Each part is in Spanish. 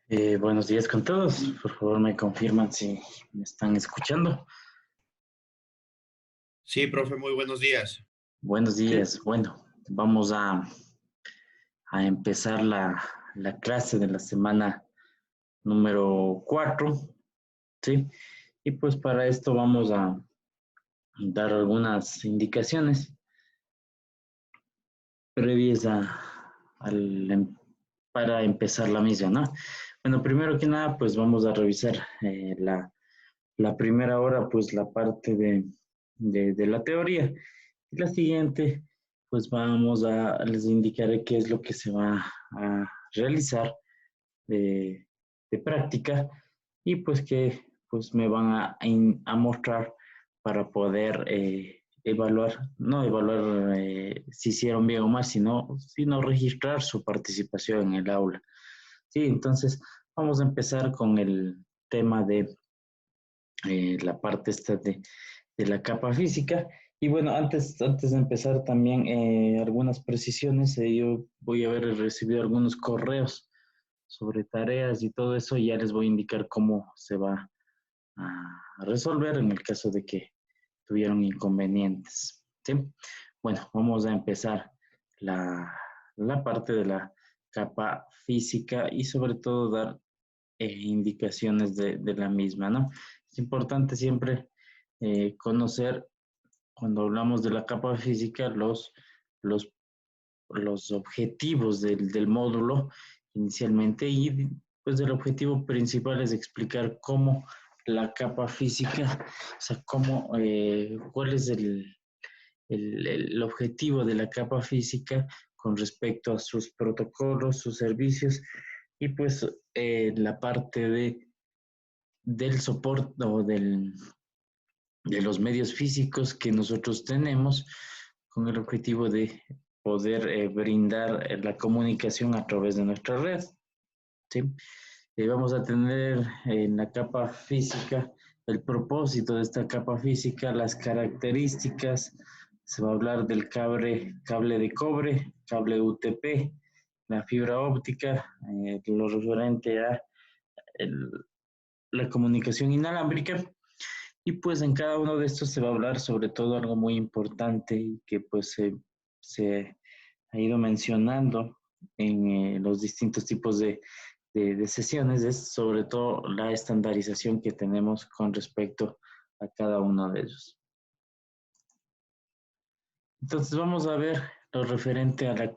Buenos días con todos. Por favor, me confirman si me están escuchando. Sí, profe, muy buenos días. Buenos días. Bueno, vamos a empezar la clase de la semana número 4, ¿sí? Y pues para esto vamos a dar algunas indicaciones previas para empezar la misma, ¿no? Bueno, primero que nada, pues vamos a revisar la primera hora, pues la parte de la teoría. Y la siguiente, pues les indicaré qué es lo que se va a realizar de, de práctica y pues que pues me van a mostrar para poder evaluar, no evaluar si hicieron bien o mal, sino registrar su participación en el aula. Sí, entonces vamos a empezar con el tema de la parte esta de la capa física. Y bueno, antes de empezar también algunas precisiones, yo voy a haber recibido algunos correos sobre tareas y todo eso, y ya les voy a indicar cómo se va a resolver en el caso de que tuvieron inconvenientes. ¿Sí? Bueno, vamos a empezar la, la parte de la capa física y sobre todo dar indicaciones de la misma, ¿no? Es importante siempre conocer, cuando hablamos de la capa física, los, los objetivos del módulo inicialmente y pues el objetivo principal es explicar cómo la capa física, o sea, cuál es el objetivo de la capa física con respecto a sus protocolos, sus servicios y pues la parte del soporte de los medios físicos que nosotros tenemos con el objetivo de poder brindar la comunicación a través de nuestra red. ¿Sí? Vamos a tener en la capa física el propósito de esta capa física, las características, se va a hablar del cable de cobre, cable UTP, la fibra óptica, lo referente a el, la comunicación inalámbrica. Y pues en cada uno de estos se va a hablar sobre todo algo muy importante y que pues se ha ido mencionando en los distintos tipos de sesiones, es sobre todo la estandarización que tenemos con respecto a cada uno de ellos. Entonces vamos a ver lo referente a la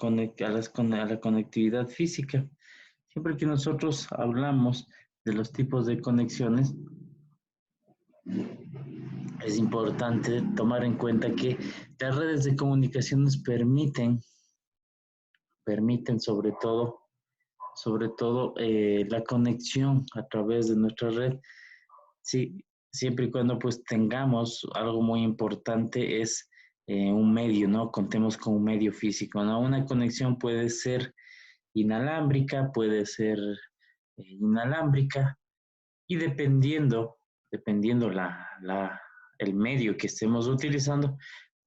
conectividad física. Siempre que nosotros hablamos de los tipos de conexiones, es importante tomar en cuenta que las redes de comunicaciones permiten sobre todo la conexión a través de nuestra red. Sí, siempre y cuando pues tengamos algo muy importante es un medio, ¿no? Contemos con un medio físico, ¿no? Una conexión puede ser inalámbrica, puede ser inalámbrica y dependiendo el medio que estemos utilizando,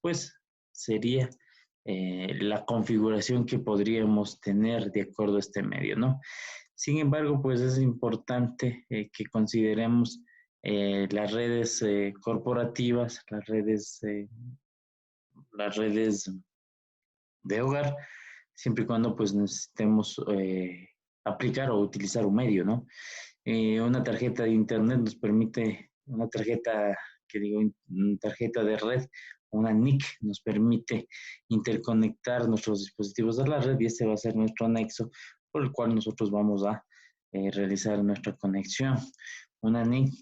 pues sería la configuración que podríamos tener de acuerdo a este medio, ¿no? Sin embargo, pues es importante que consideremos las redes corporativas, las redes de hogar, siempre y cuando pues necesitemos aplicar o utilizar un medio, ¿no? Una tarjeta de internet nos permite, una tarjeta, tarjeta de red, una NIC nos permite interconectar nuestros dispositivos a la red y este va a ser nuestro anexo por el cual nosotros vamos a realizar nuestra conexión. Una NIC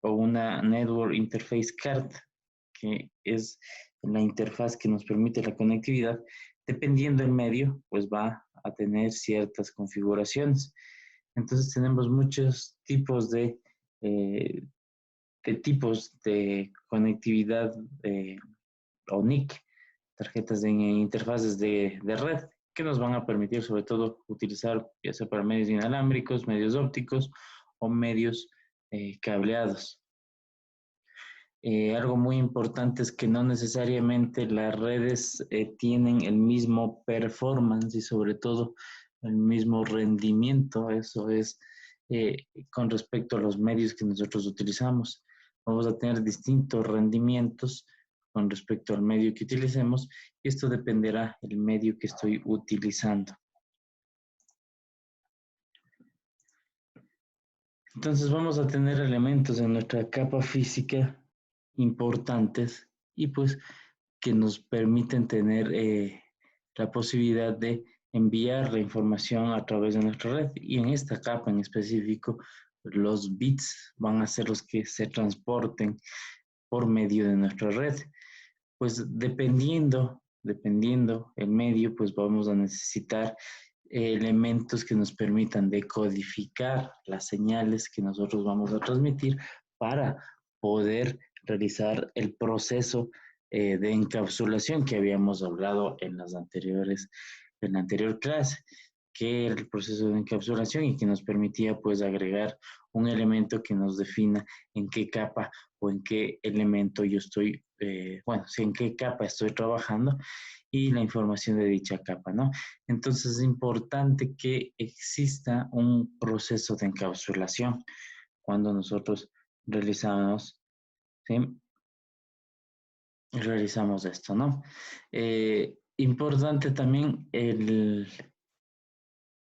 o una Network Interface Card, que es la interfaz que nos permite la conectividad, dependiendo del medio, pues va a tener ciertas configuraciones. Entonces tenemos muchos tipos de tipos de conectividad o NIC, tarjetas de interfaces de red, que nos van a permitir sobre todo utilizar ya sea para medios inalámbricos, medios ópticos o medios cableados. Algo muy importante es que no necesariamente las redes tienen el mismo performance y sobre todo el mismo rendimiento, eso es con respecto a los medios que nosotros utilizamos. Vamos a tener distintos rendimientos con respecto al medio que utilicemos y esto dependerá del medio que estoy utilizando. Entonces vamos a tener elementos en nuestra capa física importantes y pues que nos permiten tener la posibilidad de enviar la información a través de nuestra red. Y en esta capa en específico, los bits van a ser los que se transporten por medio de nuestra red. Pues dependiendo el medio, pues vamos a necesitar elementos que nos permitan decodificar las señales que nosotros vamos a transmitir para poder realizar el proceso de encapsulación que habíamos hablado en las anteriores, en la anterior clase, que era el proceso de encapsulación y que nos permitía pues agregar un elemento que nos defina en qué capa o en qué elemento yo estoy, bueno, si en qué capa estoy trabajando y la información de dicha capa, ¿no? Entonces es importante que exista un proceso de encapsulación cuando nosotros realizamos, ¿sí? Realizamos esto, ¿no? Importante también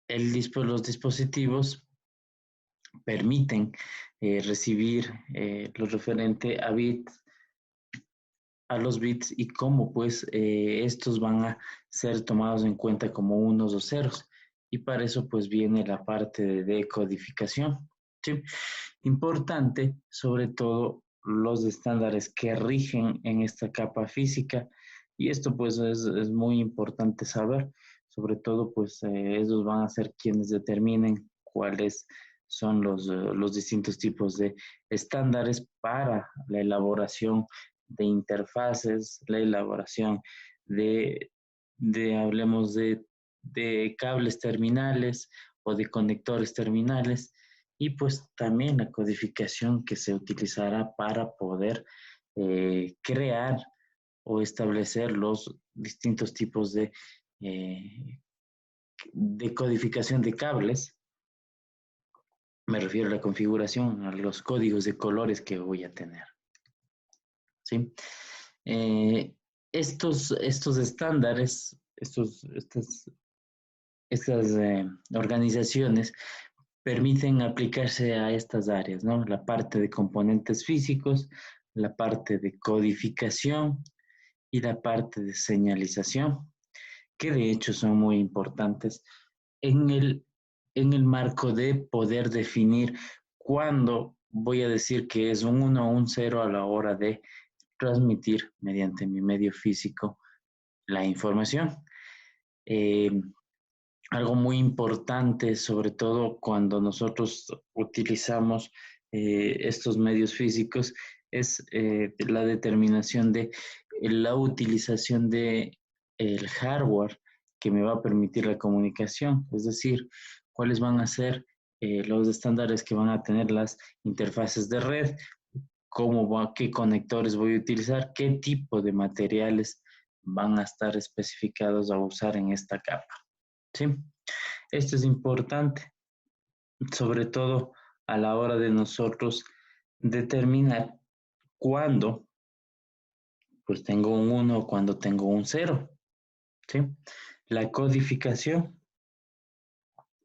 los dispositivos permiten recibir lo referente a los bits y cómo pues estos van a ser tomados en cuenta como unos o ceros. Y para eso pues viene la parte de decodificación. ¿Sí? Importante, sobre todo, los estándares que rigen en esta capa física. Y esto pues es muy importante saber. Sobre todo pues ellos van a ser quienes determinen cuáles son los distintos tipos de estándares para la elaboración de interfaces, la elaboración hablemos de cables terminales o de conectores terminales y pues también la codificación que se utilizará para poder crear o establecer los distintos tipos de codificación de cables. Me refiero a la configuración, a los códigos de colores que voy a tener. ¿Sí? Estos estándares, estas organizaciones permiten aplicarse a estas áreas, ¿no? La parte de componentes físicos, la parte de codificación y la parte de señalización, que de hecho son muy importantes en el marco de poder definir cuándo voy a decir que es un 1 o un 0 a la hora de transmitir mediante mi medio físico la información. Algo muy importante, sobre todo cuando nosotros utilizamos estos medios físicos, es la determinación de la utilización de el hardware que me va a permitir la comunicación, es decir, cuáles van a ser los estándares que van a tener las interfaces de red, qué conectores voy a utilizar, qué tipo de materiales van a estar especificados a usar en esta capa. ¿Sí? Esto es importante, sobre todo a la hora de nosotros determinar cuándo pues tengo un 1 o cuándo tengo un 0. ¿Sí? La codificación.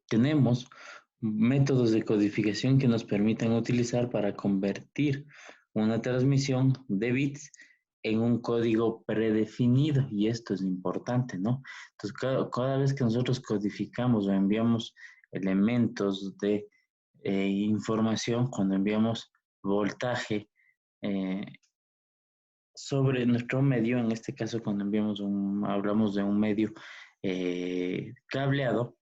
Tenemos métodos de codificación que nos permiten utilizar para convertir una transmisión de bits en un código predefinido y esto es importante, ¿no? Entonces, cada vez que nosotros codificamos o enviamos elementos de información, cuando enviamos voltaje sobre nuestro medio, en este caso cuando hablamos de un medio cableado,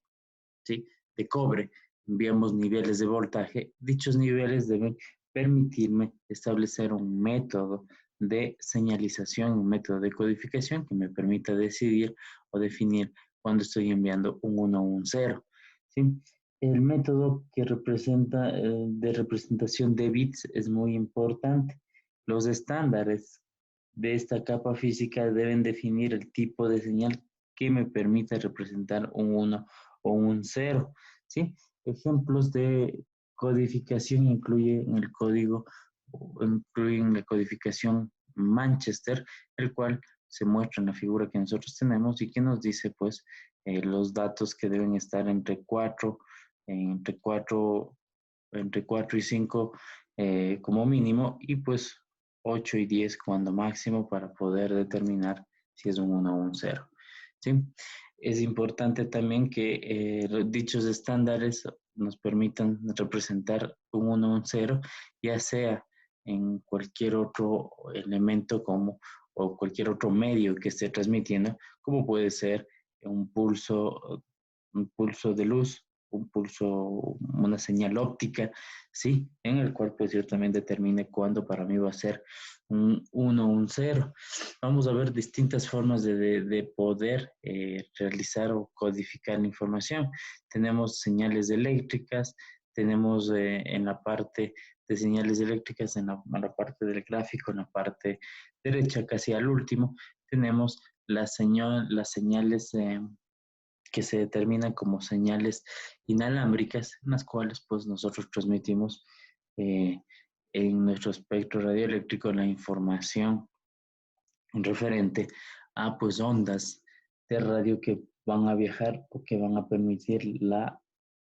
¿sí? De cobre, enviamos niveles de voltaje. Dichos niveles deben permitirme establecer un método de señalización, un método de codificación que me permita decidir o definir cuando estoy enviando un 1 o un 0. ¿Sí? El método que representa de representación de bits es muy importante. Los estándares de esta capa física deben definir el tipo de señal que me permita representar un 1 o un 0, ¿sí? Ejemplos de codificación incluyen incluyen la codificación Manchester, el cual se muestra en la figura que nosotros tenemos y que nos dice, pues, los datos que deben estar entre 4 y 5 como mínimo y pues 8 y 10 cuando máximo para poder determinar si es un 1 o un 0. ¿Sí? Es importante también que dichos estándares nos permitan representar un 1 o un 0, ya sea en cualquier otro elemento o cualquier otro medio que esté transmitiendo, como puede ser un pulso de luz, una señal óptica, ¿sí? En el cual pues yo también determine cuándo para mí va a ser un 1 o un 0. Vamos a ver distintas formas de poder realizar o codificar la información. Tenemos señales eléctricas, tenemos en la parte de señales eléctricas, en la parte del gráfico, en la parte derecha, casi al último, tenemos las señales que se determinan como señales inalámbricas, en las cuales pues nosotros transmitimos eh, en nuestro espectro radioeléctrico la información referente a pues ondas de radio que van a viajar o que van a permitir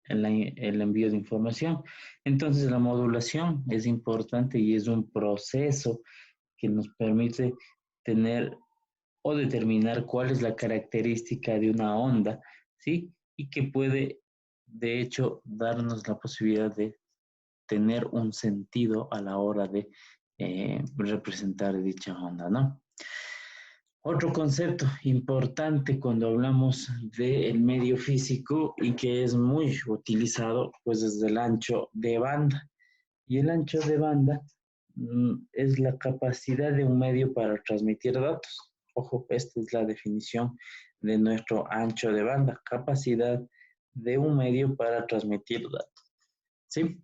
el envío de información. Entonces la modulación es importante y es un proceso que nos permite tener o determinar cuál es la característica de una onda, ¿sí? Y que puede, de hecho, darnos la posibilidad de tener un sentido a la hora de representar dicha onda, ¿no? Otro concepto importante cuando hablamos del medio físico y que es muy utilizado, pues es el ancho de banda. Y el ancho de banda es la capacidad de un medio para transmitir datos. Ojo, esta es la definición de nuestro ancho de banda, capacidad de un medio para transmitir datos. ¿Sí?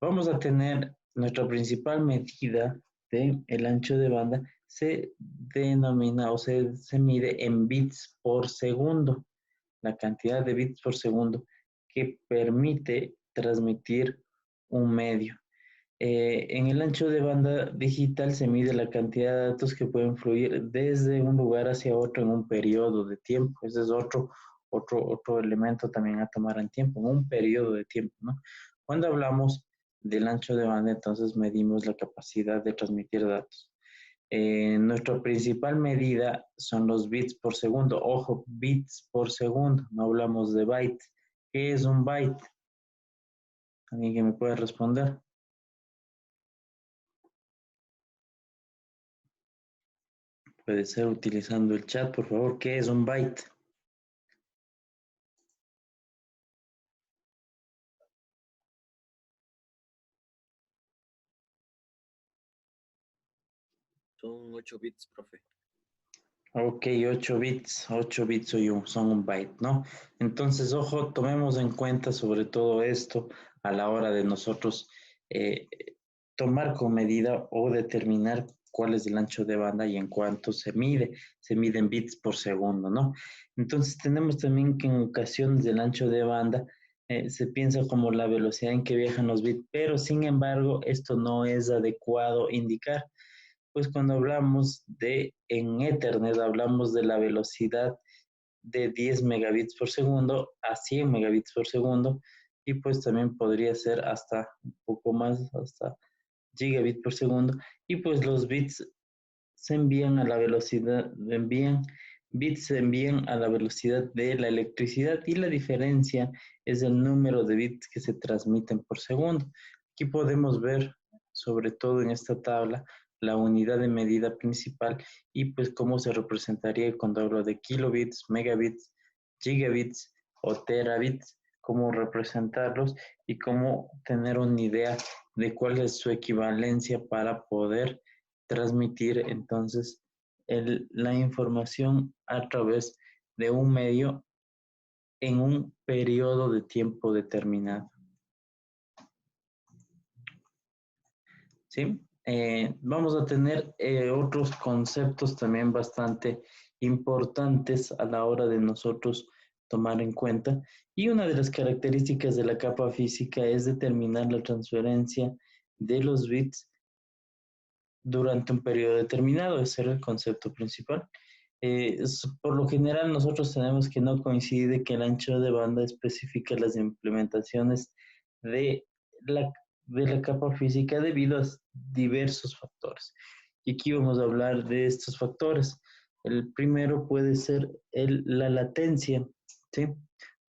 Vamos a tener nuestra principal medida del ancho de banda, se denomina o se mide en bits por segundo, la cantidad de bits por segundo que permite transmitir un medio. En el ancho de banda digital se mide la cantidad de datos que pueden fluir desde un lugar hacia otro en un periodo de tiempo. Ese es otro elemento también a tomar en tiempo, en un periodo de tiempo, ¿no? Cuando hablamos del ancho de banda, entonces medimos la capacidad de transmitir datos. Nuestra principal medida son los bits por segundo. Ojo, bits por segundo, no hablamos de bytes. ¿Qué es un byte? ¿Alguien que me puede responder? Puede ser utilizando el chat, por favor. ¿Qué es un byte? Son 8 bits, profe. Ok, 8 bits son un byte, ¿no? Entonces, ojo, tomemos en cuenta sobre todo esto a la hora de nosotros eh, tomar con medida o determinar cuál es el ancho de banda y en cuánto se mide. Se mide en bits por segundo, ¿no? Entonces, tenemos también que en ocasiones del ancho de banda se piensa como la velocidad en que viajan los bits, pero sin embargo, esto no es adecuado indicar. Pues cuando hablamos en Ethernet, hablamos de la velocidad de 10 megabits por segundo a 100 megabits por segundo y pues también podría ser hasta un poco más, hasta gigabit por segundo y pues los bits se envían a la velocidad, bits se envían a la velocidad de la electricidad y la diferencia es el número de bits que se transmiten por segundo. Aquí podemos ver, sobre todo en esta tabla, la unidad de medida principal y pues cómo se representaría cuando hablo de kilobits, megabits, gigabits o terabits, cómo representarlos y cómo tener una idea de cuál es su equivalencia para poder transmitir entonces la información a través de un medio en un periodo de tiempo determinado. ¿Sí? Vamos a tener otros conceptos también bastante importantes a la hora de nosotros tomar en cuenta. Y una de las características de la capa física es determinar la transferencia de los bits durante un periodo determinado. Ese era el concepto principal. Por lo general, nosotros tenemos que no coincide que el ancho de banda especifica las implementaciones de la capa física debido a diversos factores. Y aquí vamos a hablar de estos factores. El primero puede ser la latencia, ¿sí?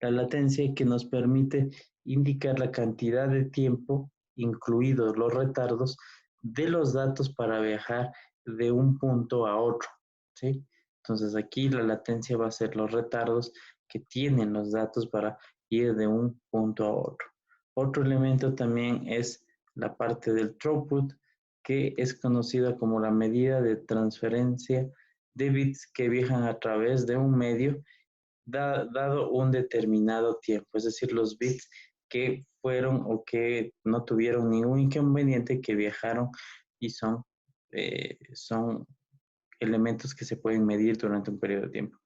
La latencia que nos permite indicar la cantidad de tiempo, incluidos los retardos, de los datos para viajar de un punto a otro, ¿sí? Entonces aquí la latencia va a ser los retardos que tienen los datos para ir de un punto a otro. Otro elemento también es la parte del throughput, que es conocida como la medida de transferencia de bits que viajan a través de un medio dado un determinado tiempo, es decir, los bits que fueron o que no tuvieron ningún inconveniente, que viajaron y son elementos que se pueden medir durante un periodo de tiempo.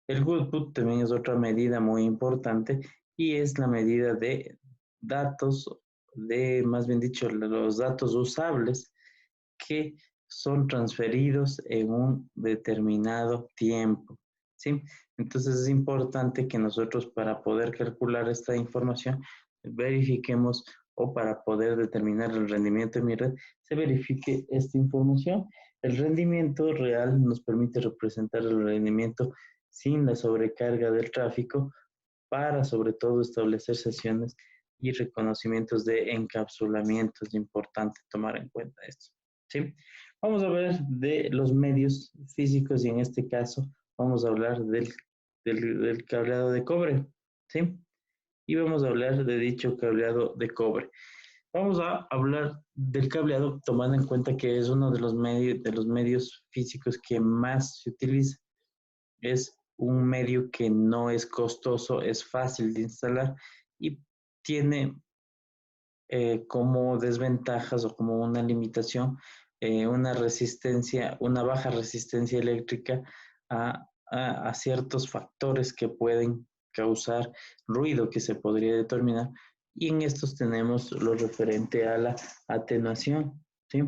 El goodput también es otra medida muy importante y es la medida de datos, más bien dicho, los datos usables que son transferidos en un determinado tiempo, ¿sí? Entonces es importante que nosotros, para poder calcular esta información, verifiquemos, o para poder determinar el rendimiento de mi red, se verifique esta información. El rendimiento real nos permite representar el rendimiento sin la sobrecarga del tráfico, para sobre todo establecer sesiones y reconocimientos de encapsulamiento. Es importante tomar en cuenta esto, ¿sí? Vamos a ver de los medios físicos y en este caso vamos a hablar del cableado de cobre, ¿sí? Y vamos a hablar de dicho cableado de cobre. Vamos a hablar del cableado tomando en cuenta que es uno de los medios físicos que más se utiliza. Es un medio que no es costoso, es fácil de instalar y tiene como desventajas o como una limitación una baja resistencia eléctrica a ciertos factores que pueden causar ruido, que se podría determinar, y en estos tenemos lo referente a la atenuación, ¿sí?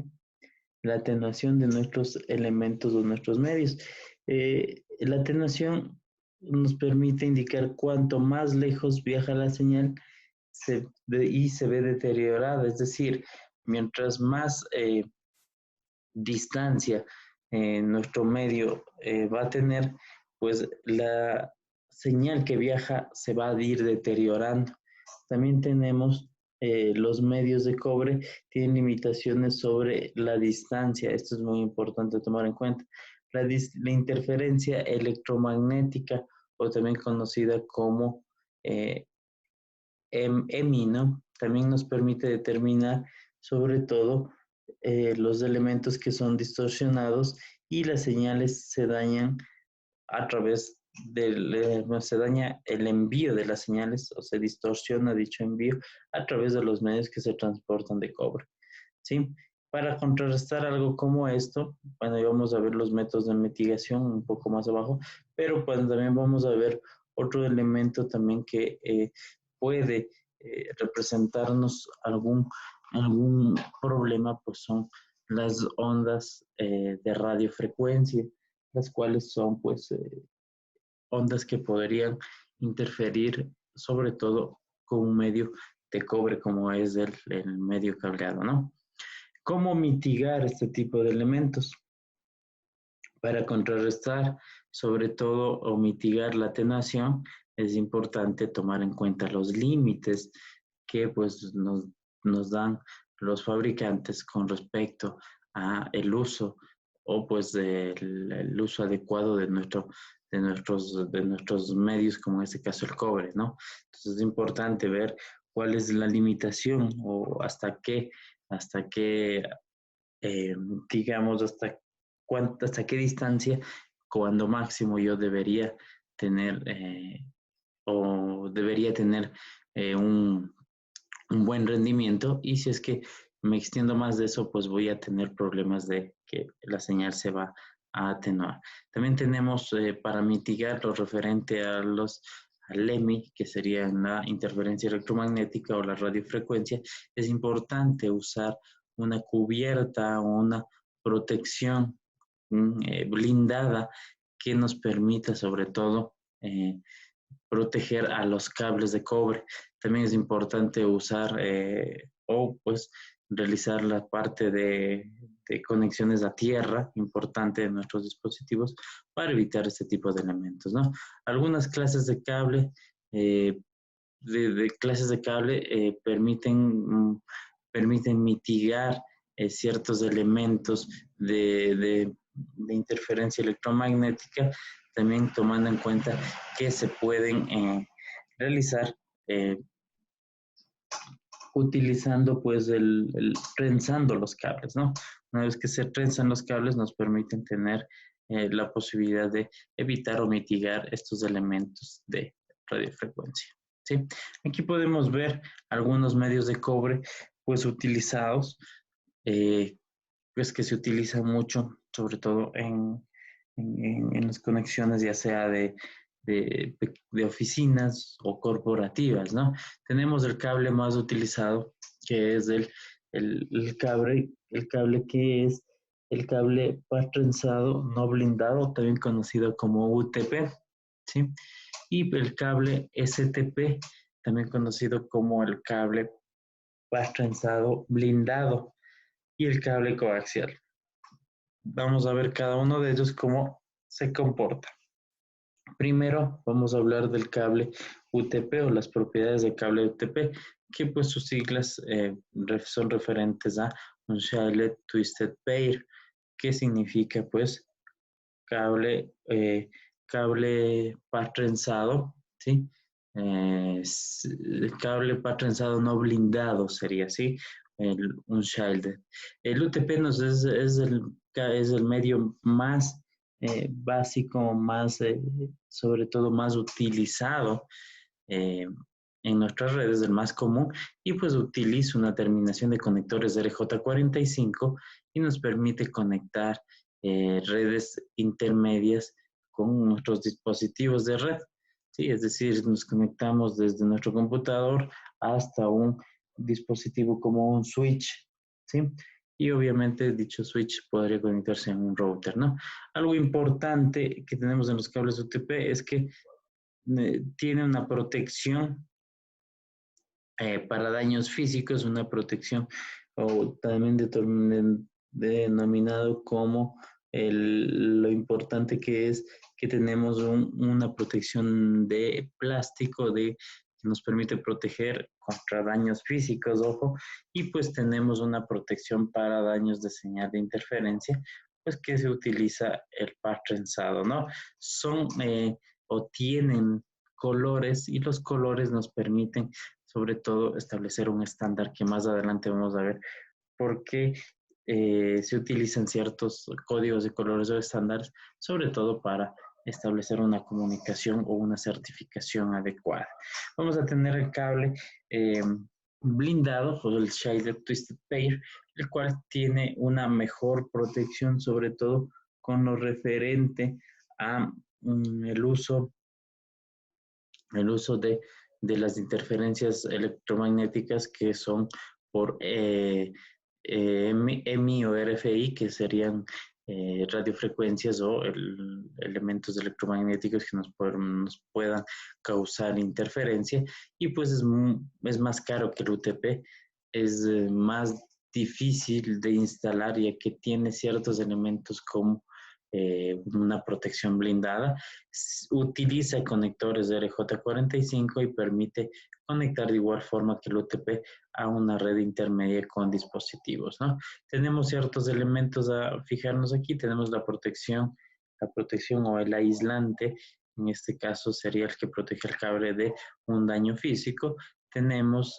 La atenuación de nuestros elementos o nuestros medios. La atenuación nos permite indicar cuánto más lejos viaja la señal y se ve deteriorada, es decir, mientras más distancia nuestro medio va a tener, pues la señal que viaja se va a ir deteriorando. También tenemos los medios de cobre, tienen limitaciones sobre la distancia. Esto es muy importante tomar en cuenta. La interferencia electromagnética, o también conocida como EMI, ¿no? También nos permite determinar sobre todo los elementos que son distorsionados, y las señales se dañan a través se daña el envío de las señales, o se distorsiona dicho envío a través de los medios que se transportan de cobre, ¿sí? Para contrarrestar algo como esto, bueno, ya vamos a ver los métodos de mitigación un poco más abajo, pero pues también vamos a ver otro elemento también que puede representarnos algún problema, pues son las ondas de radiofrecuencia, las cuales son pues ondas que podrían interferir sobre todo con un medio de cobre como es el medio cableado, ¿no? ¿Cómo mitigar este tipo de elementos? Para contrarrestar sobre todo o mitigar la atenuación, es importante tomar en cuenta los límites que pues nos dan los fabricantes con respecto a el uso, o pues el uso adecuado de nuestros medios, como en este caso el cobre, ¿no? Entonces es importante ver cuál es la limitación, o hasta qué digamos, hasta qué distancia, cuando máximo yo debería tener un buen rendimiento, y si es que me extiendo más de eso, pues voy a tener problemas de que la señal se va a atenuar. También tenemos para mitigar lo referente a al EMI, que sería la interferencia electromagnética o la radiofrecuencia, es importante usar una cubierta o una protección blindada que nos permita sobre todo proteger a los cables de cobre. También es importante usar o pues realizar la parte de conexiones a tierra importante de nuestros dispositivos para evitar este tipo de elementos, ¿no? Algunas clases de cable, clases de cable permiten mitigar ciertos elementos de interferencia electromagnética, también tomando en cuenta que se pueden realizar utilizando pues trenzando los cables, ¿no? Una vez que se trenzan los cables nos permiten tener la posibilidad de evitar o mitigar estos elementos de radiofrecuencia, ¿sí? Aquí podemos ver algunos medios de cobre pues utilizados, pues que se utilizan mucho, sobre todo en las conexiones ya sea de oficinas o corporativas, ¿no? Tenemos el cable más utilizado, que es el cable que es el cable par trenzado no blindado, también conocido como UTP, ¿sí? Y el cable STP, también conocido como el cable par trenzado blindado, y el cable coaxial. Vamos a ver cada uno de ellos cómo se comporta. Primero vamos a hablar del cable UTP o las propiedades del cable UTP, que pues sus siglas son referentes a Unshielded Twisted Pair, que significa pues cable par trenzado, ¿sí? Cable par trenzado no blindado sería así, el Unshielded. El UTP es el medio más básico, más, sobre todo más utilizado eh, en nuestras redes, el más común, y pues utiliza una terminación de conectores RJ45 y nos permite conectar redes intermedias con nuestros dispositivos de red. Sí, es decir, nos conectamos desde nuestro computador hasta un dispositivo como un switch, ¿sí? Y obviamente dicho switch podría conectarse a un router, ¿no? Algo importante que tenemos en los cables UTP es que tiene una protección para daños físicos, una protección o también denominado como lo importante que es que tenemos una protección de plástico que nos permite proteger contra daños físicos, ojo, y pues tenemos una protección para daños de señal de interferencia, pues que se utiliza el par trenzado, ¿no? Son o tienen colores y los colores nos permiten sobre todo establecer un estándar que más adelante vamos a ver por qué se utilizan ciertos códigos de colores o estándares, sobre todo para establecer una comunicación o una certificación adecuada. Vamos a tener el cable blindado o el Shielded Twisted Pair, el cual tiene una mejor protección, sobre todo con lo referente a el uso de las interferencias electromagnéticas que son por EMI o RFI, que serían radiofrecuencias o elementos electromagnéticos que nos puedan causar interferencia, y pues es más caro que el UTP, es más difícil de instalar ya que tiene ciertos elementos como una protección blindada, utiliza conectores de RJ45 y permite conectar de igual forma que el UTP a una red intermedia con dispositivos, ¿no? Tenemos ciertos elementos a fijarnos aquí, tenemos la protección o el aislante, en este caso sería el que protege el cable de un daño físico. Tenemos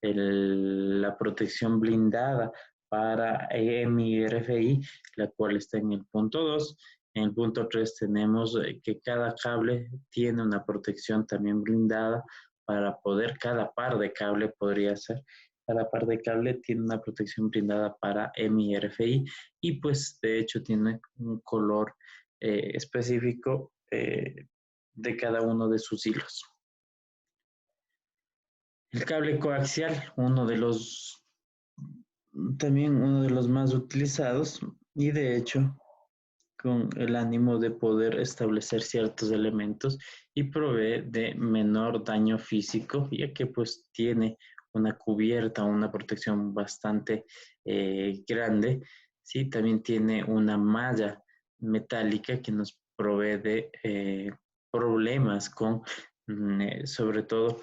la protección blindada para EMI y RFI, la cual está en el punto 2. En el punto 3 tenemos que cada cable tiene una protección también blindada para poder, cada par de cable podría ser, cada par de cable tiene una protección blindada para EMI y RFI, y pues de hecho tiene un color específico de cada uno de sus hilos. El cable coaxial, también uno de los más utilizados, y de hecho con el ánimo de poder establecer ciertos elementos y provee de menor daño físico, ya que pues tiene una cubierta, una protección bastante grande. Sí, también tiene una malla metálica que nos provee de problemas con, sobre todo,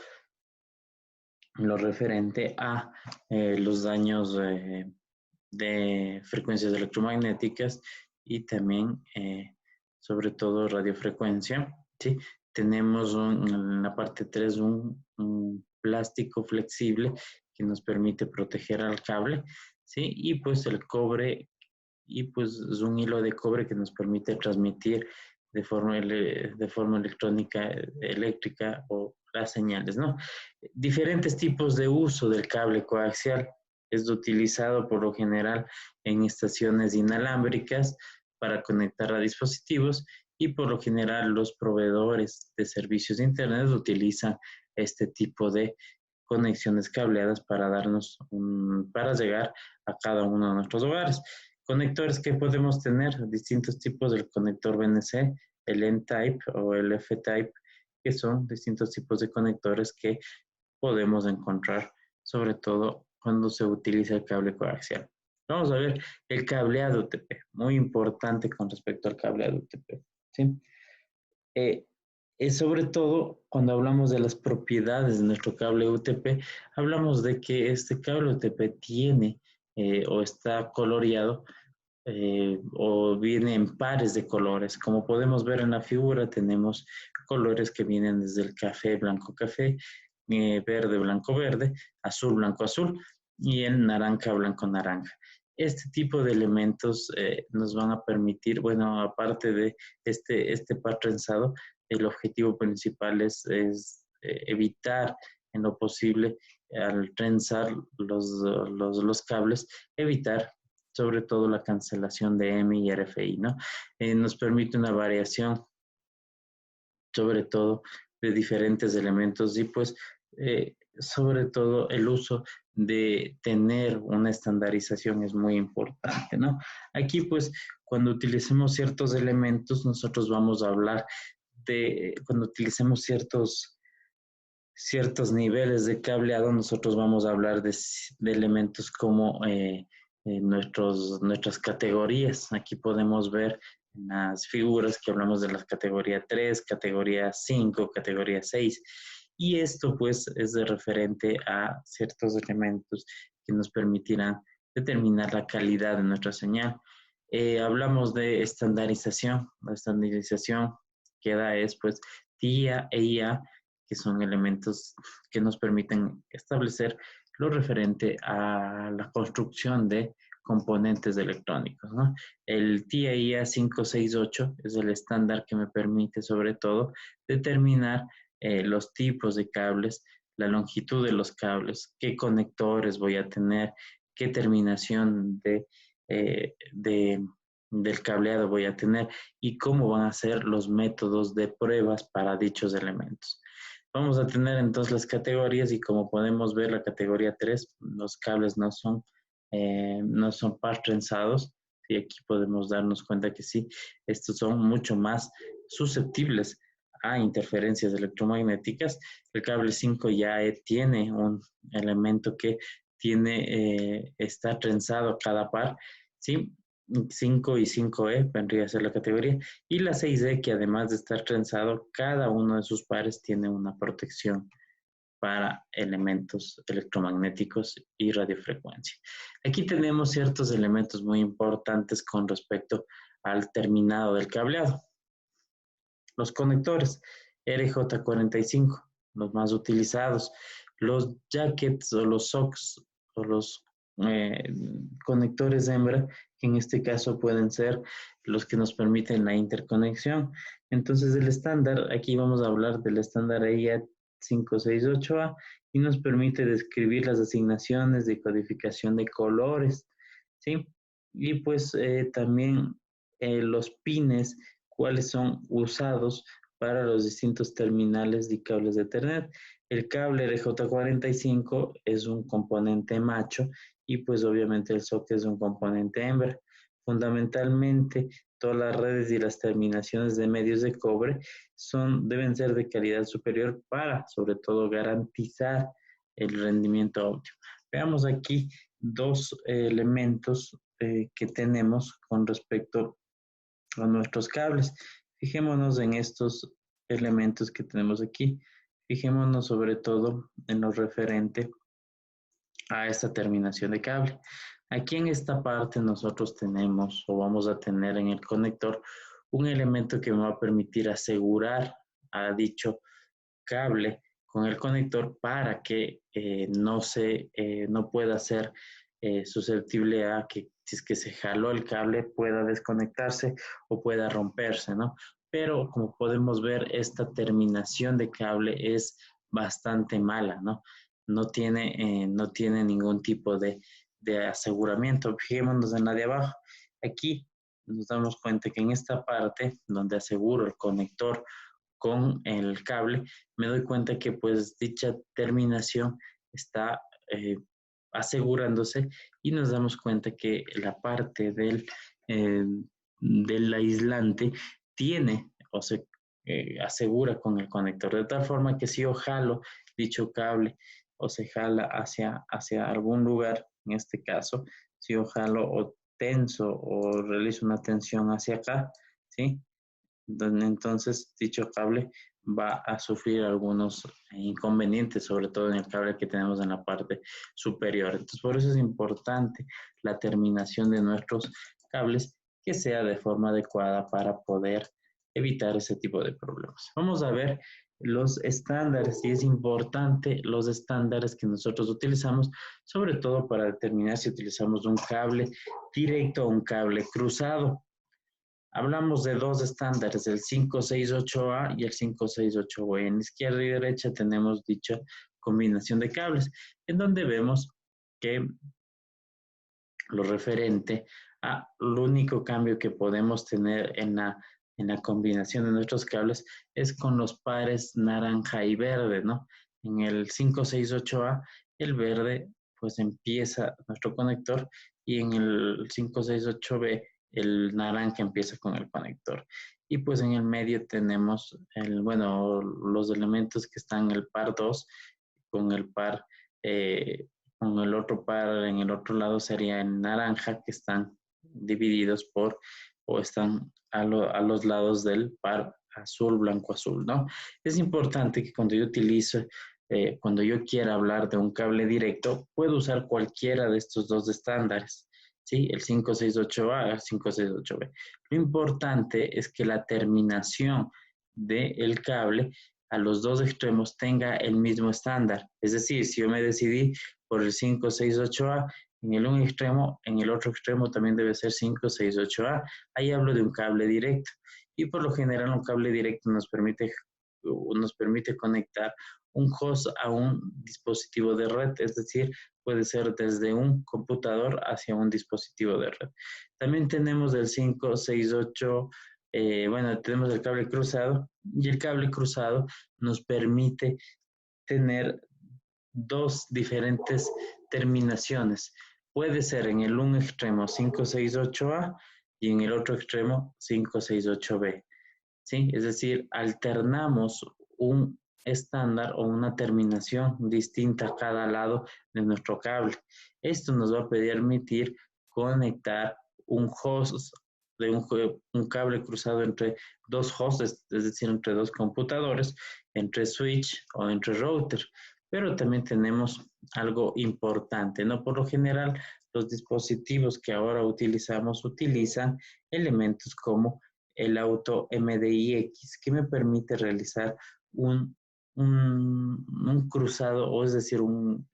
lo referente a los daños de frecuencias electromagnéticas y también, sobre todo, radiofrecuencia. ¿Sí? Tenemos en la parte 3 un plástico flexible que nos permite proteger al cable, ¿sí? Y pues el cobre, y pues es un hilo de cobre que nos permite transmitir de forma eléctrica o las señales, ¿no? Diferentes tipos de uso del cable coaxial. Es utilizado por lo general en estaciones inalámbricas para conectar a dispositivos y por lo general los proveedores de servicios de Internet utilizan este tipo de conexiones cableadas para llegar a cada uno de nuestros hogares. Conectores que podemos tener, distintos tipos del conector BNC, el N-Type o el F-Type, que son distintos tipos de conectores que podemos encontrar, sobre todo cuando se utiliza el cable coaxial. Vamos a ver el cableado UTP, muy importante con respecto al cableado UTP. ¿Sí? Sobre todo, cuando hablamos de las propiedades de nuestro cable UTP, hablamos de que este cable UTP tiene o está coloreado o viene en pares de colores. Como podemos ver en la figura, tenemos colores que vienen desde el café, blanco, café, verde, blanco, verde, azul, blanco, azul y el naranja, blanco, naranja. Este tipo de elementos nos van a permitir, bueno, aparte de este par trenzado, el objetivo principal es evitar en lo posible al trenzar los cables, evitar sobre todo la cancelación de EMI y RFI, ¿no? Nos permite una variación, sobre todo, de diferentes elementos y pues, sobre todo, el uso de tener una estandarización es muy importante, ¿no? Aquí, pues, cuando utilicemos ciertos elementos, nosotros vamos a hablar cuando utilicemos ciertos niveles de cableado, nosotros vamos a hablar de elementos como nuestras categorías. Aquí podemos ver en las figuras que hablamos de la categoría 3, categoría 5, categoría 6. Y esto pues es de referente a ciertos elementos que nos permitirán determinar la calidad de nuestra señal. Hablamos de estandarización. La estandarización que da es pues TIA e IA, que son elementos que nos permiten establecer lo referente a la construcción de componentes electrónicos, ¿no? El TIA 568 es el estándar que me permite sobre todo determinar los tipos de cables, la longitud de los cables, qué conectores voy a tener, qué terminación del cableado voy a tener y cómo van a ser los métodos de pruebas para dichos elementos. Vamos a tener entonces las categorías y como podemos ver la categoría 3, los cables no son par trenzados y aquí podemos darnos cuenta que sí, estos son mucho más susceptibles a interferencias electromagnéticas. El cable 5 ya tiene un elemento que está trenzado cada par, ¿sí? 5 y 5E vendría a ser la categoría, y la 6E que además de estar trenzado, cada uno de sus pares tiene una protección para elementos electromagnéticos y radiofrecuencia. Aquí tenemos ciertos elementos muy importantes con respecto al terminado del cableado. Los conectores RJ45, los más utilizados, los jackets o los socks o los conectores hembra, que en este caso pueden ser los que nos permiten la interconexión. Entonces el estándar, aquí vamos a hablar del estándar EIA 568A y nos permite describir las asignaciones de codificación de colores, ¿sí? Y pues también los pines, cuáles son usados para los distintos terminales de cables de Ethernet. El cable RJ45 es un componente macho y pues obviamente el socket es un componente hembra. Fundamentalmente, todas las redes y las terminaciones de medios de cobre deben ser de calidad superior para, sobre todo, garantizar el rendimiento óptimo. Veamos aquí dos elementos que tenemos con respecto a nuestros cables. Fijémonos en estos elementos que tenemos aquí. Fijémonos sobre todo en lo referente a esta terminación de cable. Aquí en esta parte nosotros tenemos o vamos a tener en el conector un elemento que me va a permitir asegurar a dicho cable con el conector para que no pueda ser susceptible a que si es que se jaló el cable pueda desconectarse o pueda romperse, ¿no? Pero como podemos ver, esta terminación de cable es bastante mala, ¿no? No tiene ningún tipo de aseguramiento. Fijémonos en la de abajo. Aquí nos damos cuenta que en esta parte donde aseguro el conector con el cable, me doy cuenta que pues dicha terminación está asegurándose y nos damos cuenta que la parte del aislante tiene o se asegura con el conector, de tal forma que si yo jalo dicho cable o se jala hacia algún lugar, en este caso, si yo jalo o tenso o realizo una tensión hacia acá, ¿sí? Entonces dicho cable va a sufrir algunos inconvenientes, sobre todo en el cable que tenemos en la parte superior. Entonces, por eso es importante la terminación de nuestros cables que sea de forma adecuada para poder evitar ese tipo de problemas. Vamos a ver los estándares y es importante los estándares que nosotros utilizamos, sobre todo para determinar si utilizamos un cable directo o un cable cruzado. Hablamos de dos estándares, el 568A y el 568B. En izquierda y derecha tenemos dicha combinación de cables, en donde vemos que lo referente a lo único cambio que podemos tener en la combinación de nuestros cables es con los pares naranja y verde, ¿no? En el 568A, el verde, pues empieza nuestro conector y en el 568B, el naranja empieza con el conector. Y pues en el medio tenemos, los elementos que están en el par 2 con el par con el otro par en el otro lado sería en naranja, que están divididos o están a los lados del par azul, blanco, azul, ¿no? Es importante que cuando yo quiera hablar de un cable directo, puedo usar cualquiera de estos dos estándares, ¿sí? El 568A, el 568B. Lo importante es que la terminación del cable a los dos extremos tenga el mismo estándar. Es decir, si yo me decidí por el 568A en el un extremo, en el otro extremo también debe ser 568A. Ahí hablo de un cable directo. Y por lo general un cable directo nos permite conectar un host a un dispositivo de red, es decir, puede ser desde un computador hacia un dispositivo de red. También tenemos el 568, tenemos el cable cruzado y el cable cruzado nos permite tener dos diferentes terminaciones. Puede ser en el un extremo 568A y en el otro extremo 568B. ¿Sí? Es decir, alternamos un estándar o una terminación distinta a cada lado de nuestro cable. Esto nos va a permitir conectar un host de un cable cruzado entre dos hosts, es decir, entre dos computadores, entre switch o entre router. Pero también tenemos algo importante, ¿no? Por lo general, los dispositivos que ahora utilizamos utilizan elementos como el auto MDIX, que me permite realizar un cruzado, o es decir, un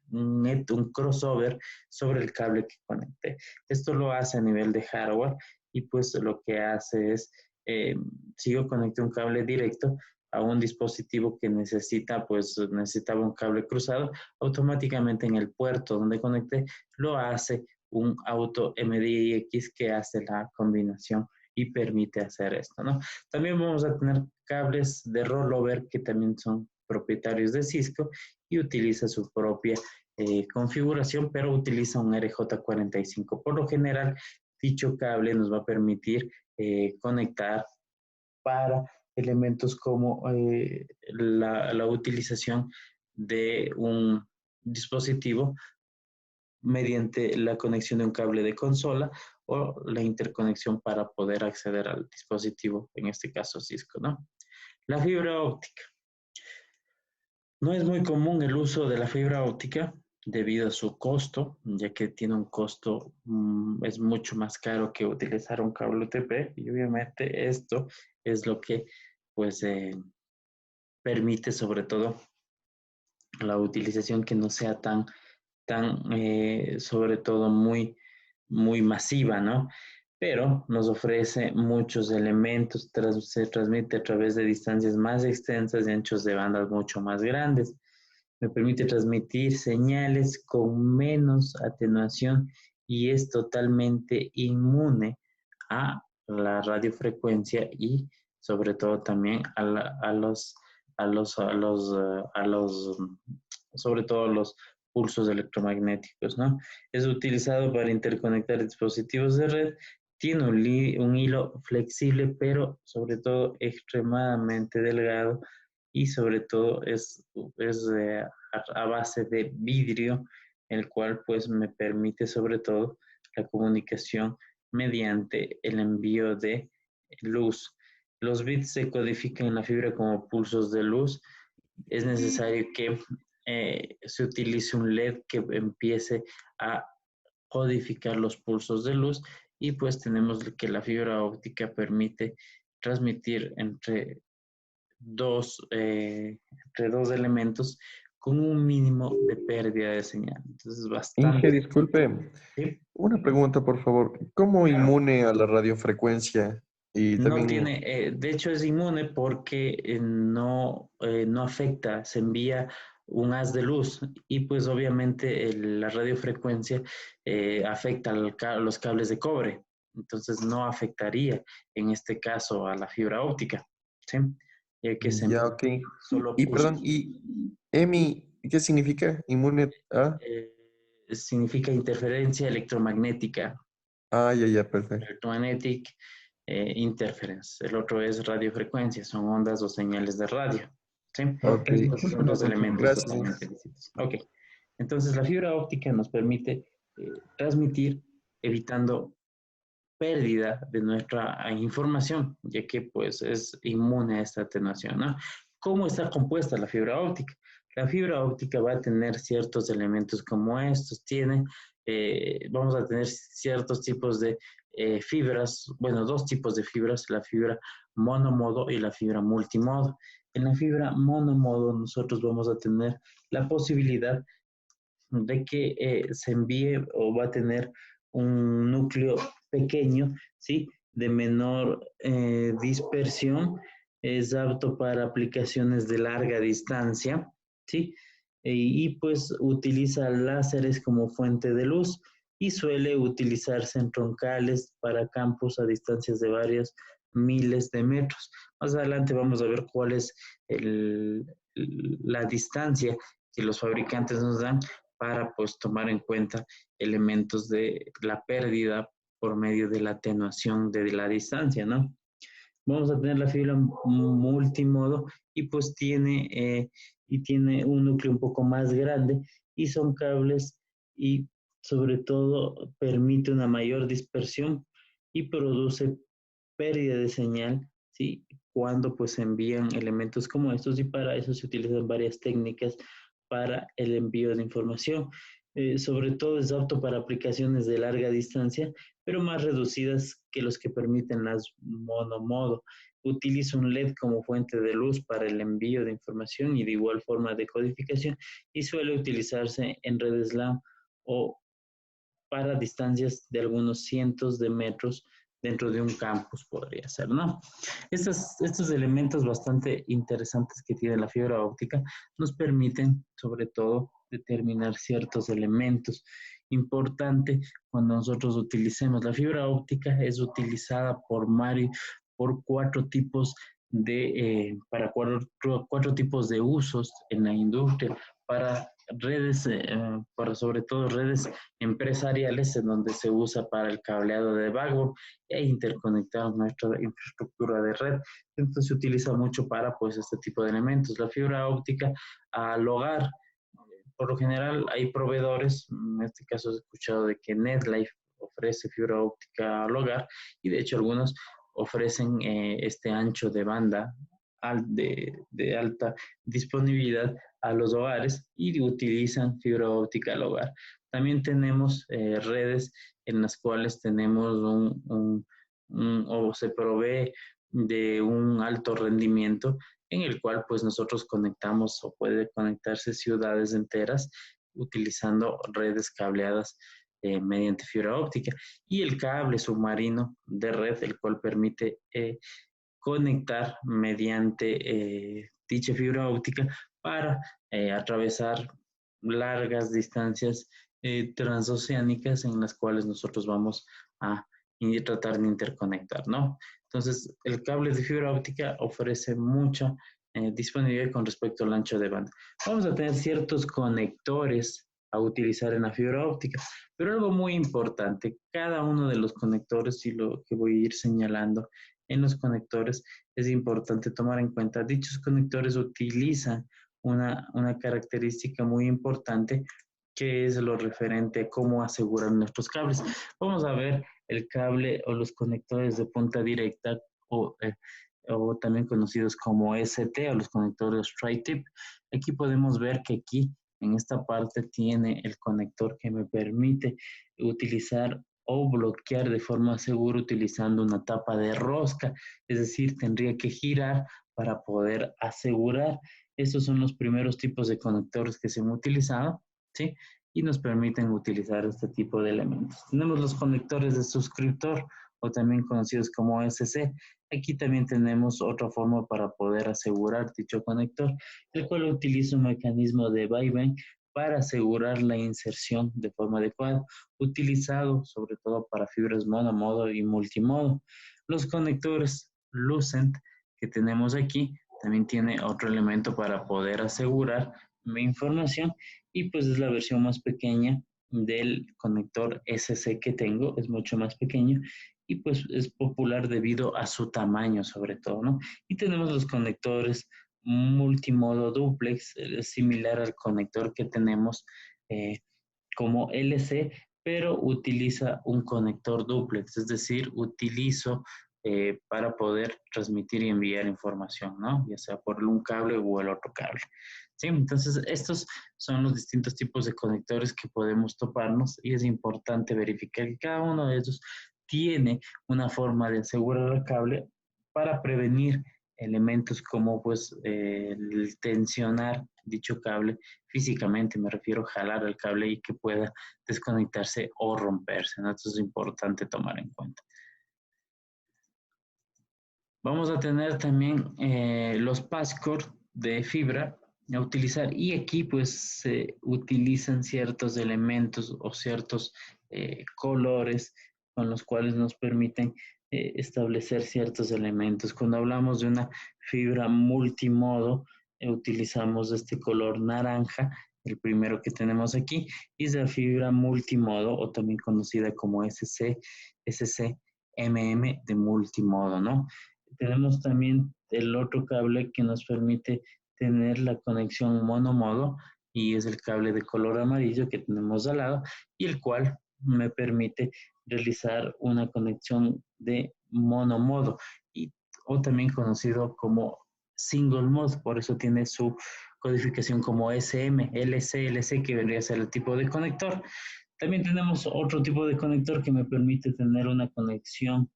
crossover sobre el cable que conecté. Esto lo hace a nivel de hardware y pues lo que hace es, si yo conecté un cable directo a un dispositivo que necesitaba un cable cruzado, automáticamente en el puerto donde conecté lo hace un auto MDIX que hace la combinación y permite hacer esto, ¿no? También vamos a tener cables de rollover que también son propietarios de Cisco y utiliza su propia configuración, pero utiliza un RJ45. Por lo general, dicho cable nos va a permitir conectar para elementos como la utilización de un dispositivo mediante la conexión de un cable de consola o la interconexión para poder acceder al dispositivo, en este caso Cisco, ¿no? La fibra óptica. No es muy común el uso de la fibra óptica debido a su costo, ya que tiene un costo, es mucho más caro que utilizar un cable UTP y obviamente esto es lo que pues permite sobre todo la utilización que no sea tan sobre todo muy masiva, ¿no? Pero nos ofrece muchos elementos, se transmite a través de distancias más extensas y anchos de bandas mucho más grandes. Me permite transmitir señales con menos atenuación y es totalmente inmune a la radiofrecuencia y sobre todo también sobre todo los pulsos electromagnéticos, ¿no? Es utilizado para interconectar dispositivos de red, tiene un hilo flexible, pero sobre todo extremadamente delgado y sobre todo es a base de vidrio, el cual pues me permite sobre todo la comunicación mediante el envío de luz. Los bits se codifican en la fibra como pulsos de luz. Es necesario que se utilice un LED que empiece a codificar los pulsos de luz y pues tenemos que la fibra óptica permite transmitir entre dos elementos con un mínimo de pérdida de señal. Entonces, Inge, bastante. disculpe, ¿Sí? una pregunta, por favor. ¿Cómo Claro. inmune a la radiofrecuencia? Y No también, tiene, de hecho es inmune porque no afecta, se envía un haz de luz y pues obviamente la radiofrecuencia afecta los cables de cobre, entonces no afectaría en este caso a la fibra óptica, ¿sí? Ya que se ya, envía ok. solo Y pulsos. perdón, ¿y EMI qué significa? ¿Inmune a? Significa interferencia electromagnética, Ah, ya, ya, perfecto. electromagnetic interference. El otro es radiofrecuencia, son ondas o señales de radio. ¿Sí? Ok, Estos son dos mucho. elementos Gracias, Inge. totalmente distintos. Ok. Entonces, la fibra óptica nos permite transmitir evitando pérdida de nuestra información, ya que pues es inmune a esta atenuación, ¿no? ¿Cómo está compuesta la fibra óptica? La fibra óptica va a tener ciertos elementos como estos, vamos a tener ciertos tipos de fibras, bueno, dos tipos de fibras, la fibra monomodo y la fibra multimodo. En la fibra monomodo nosotros vamos a tener la posibilidad de que se envíe o va a tener un núcleo pequeño, ¿sí? De menor dispersión, es apto para aplicaciones de larga distancia, ¿sí? Y pues utiliza láseres como fuente de luz y suele utilizarse en troncales para campos a distancias de varios miles de metros. Más adelante vamos a ver cuál es la distancia que los fabricantes nos dan para pues tomar en cuenta elementos de la pérdida por medio de la atenuación de la distancia, ¿no? Vamos a tener la fibra multimodo y pues tiene un núcleo un poco más grande y son cables y sobre todo permite una mayor dispersión y produce pérdida de señal, ¿sí? Cuando pues se envían elementos como estos y para eso se utilizan varias técnicas para el envío de información. Sobre todo es apto para aplicaciones de larga distancia, pero más reducidas que los que permiten las monomodo. Utiliza un LED como fuente de luz para el envío de información y de igual forma de codificación y suele utilizarse en redes LAN o para distancias de algunos cientos de metros dentro de un campus podría ser, ¿no? Estos elementos bastante interesantes que tiene la fibra óptica nos permiten, sobre todo, determinar ciertos elementos importante cuando nosotros utilicemos la fibra óptica, es utilizada por cuatro tipos para cuatro tipos de usos en la industria, para redes, para sobre todo redes empresariales en donde se usa para el cableado de backbone e interconectar nuestra infraestructura de red. Entonces se utiliza mucho para pues este tipo de elementos. La fibra óptica al hogar, por lo general hay proveedores, en este caso he escuchado de que NetLife ofrece fibra óptica al hogar y de hecho algunos ofrecen este ancho de banda de alta disponibilidad a los hogares y utilizan fibra óptica al hogar. También tenemos redes en las cuales tenemos o se provee de un alto rendimiento en el cual pues nosotros conectamos o puede conectarse ciudades enteras utilizando redes cableadas mediante fibra óptica y el cable submarino de red, el cual permite conectar mediante dicha fibra óptica para atravesar largas distancias transoceánicas en las cuales nosotros vamos a tratar de interconectar, ¿no? Entonces, el cable de fibra óptica ofrece mucha disponibilidad con respecto al ancho de banda. Vamos a tener ciertos conectores a utilizar en la fibra óptica, pero algo muy importante, cada uno de los conectores, y lo que voy a ir señalando en los conectores, es importante tomar en cuenta, dichos conectores utilizan una característica muy importante que es lo referente a cómo asegurar nuestros cables. Vamos a ver el cable o los conectores de punta directa o también conocidos como ST o los conectores tri-tip. Aquí podemos ver que aquí en esta parte tiene el conector que me permite utilizar o bloquear de forma segura utilizando una tapa de rosca, es decir, tendría que girar para poder asegurar. Estos son los primeros tipos de conectores que se han utilizado, ¿sí? Y nos permiten utilizar este tipo de elementos. Tenemos los conectores de suscriptor o también conocidos como SC. Aquí también tenemos otra forma para poder asegurar dicho conector, el cual utiliza un mecanismo de vaivén para asegurar la inserción de forma adecuada, utilizado sobre todo para fibras monomodo y multimodo. Los conectores Lucent que tenemos aquí también tiene otro elemento para poder asegurar mi información y pues es la versión más pequeña del conector SC que tengo, es mucho más pequeño y pues es popular debido a su tamaño sobre todo, ¿no? Y tenemos los conectores multimodo duplex, similar al conector que tenemos como LC, pero utiliza un conector duplex, es decir, utilizo para poder transmitir y enviar información, ¿no? Ya sea por un cable o el otro cable. ¿Sí? Entonces, estos son los distintos tipos de conectores que podemos toparnos y es importante verificar que cada uno de ellos tiene una forma de asegurar el cable para prevenir elementos como pues el tensionar dicho cable físicamente, me refiero a jalar el cable y que pueda desconectarse o romperse, ¿no? Esto es importante tomar en cuenta. Vamos a tener también los passcord de fibra a utilizar y aquí pues se utilizan ciertos elementos o ciertos colores con los cuales nos permiten establecer ciertos elementos. Cuando hablamos de una fibra multimodo, utilizamos este color naranja, el primero que tenemos aquí, y es la fibra multimodo o también conocida como SCMM de multimodo, ¿no? Tenemos también el otro cable que nos permite tener la conexión monomodo y es el cable de color amarillo que tenemos al lado y el cual me permite realizar una conexión de monomodo o también conocido como single mode, por eso tiene su codificación como SM, LC, que vendría a ser el tipo de conector. También tenemos otro tipo de conector que me permite tener una conexión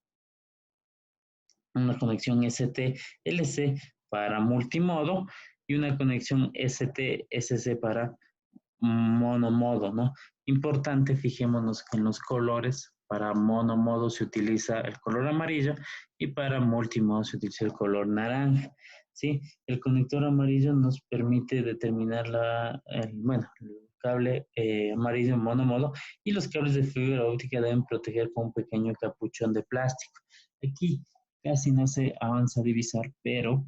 ST-LC para multimodo y una conexión ST-SC para monomodo, ¿no? Importante, fijémonos que en los colores, para monomodo se utiliza el color amarillo y para multimodo se utiliza el color naranja, ¿sí? El conector amarillo nos permite determinar el cable amarillo monomodo, y los cables de fibra óptica deben proteger con un pequeño capuchón de plástico. Aquí casi no se avanza a divisar, pero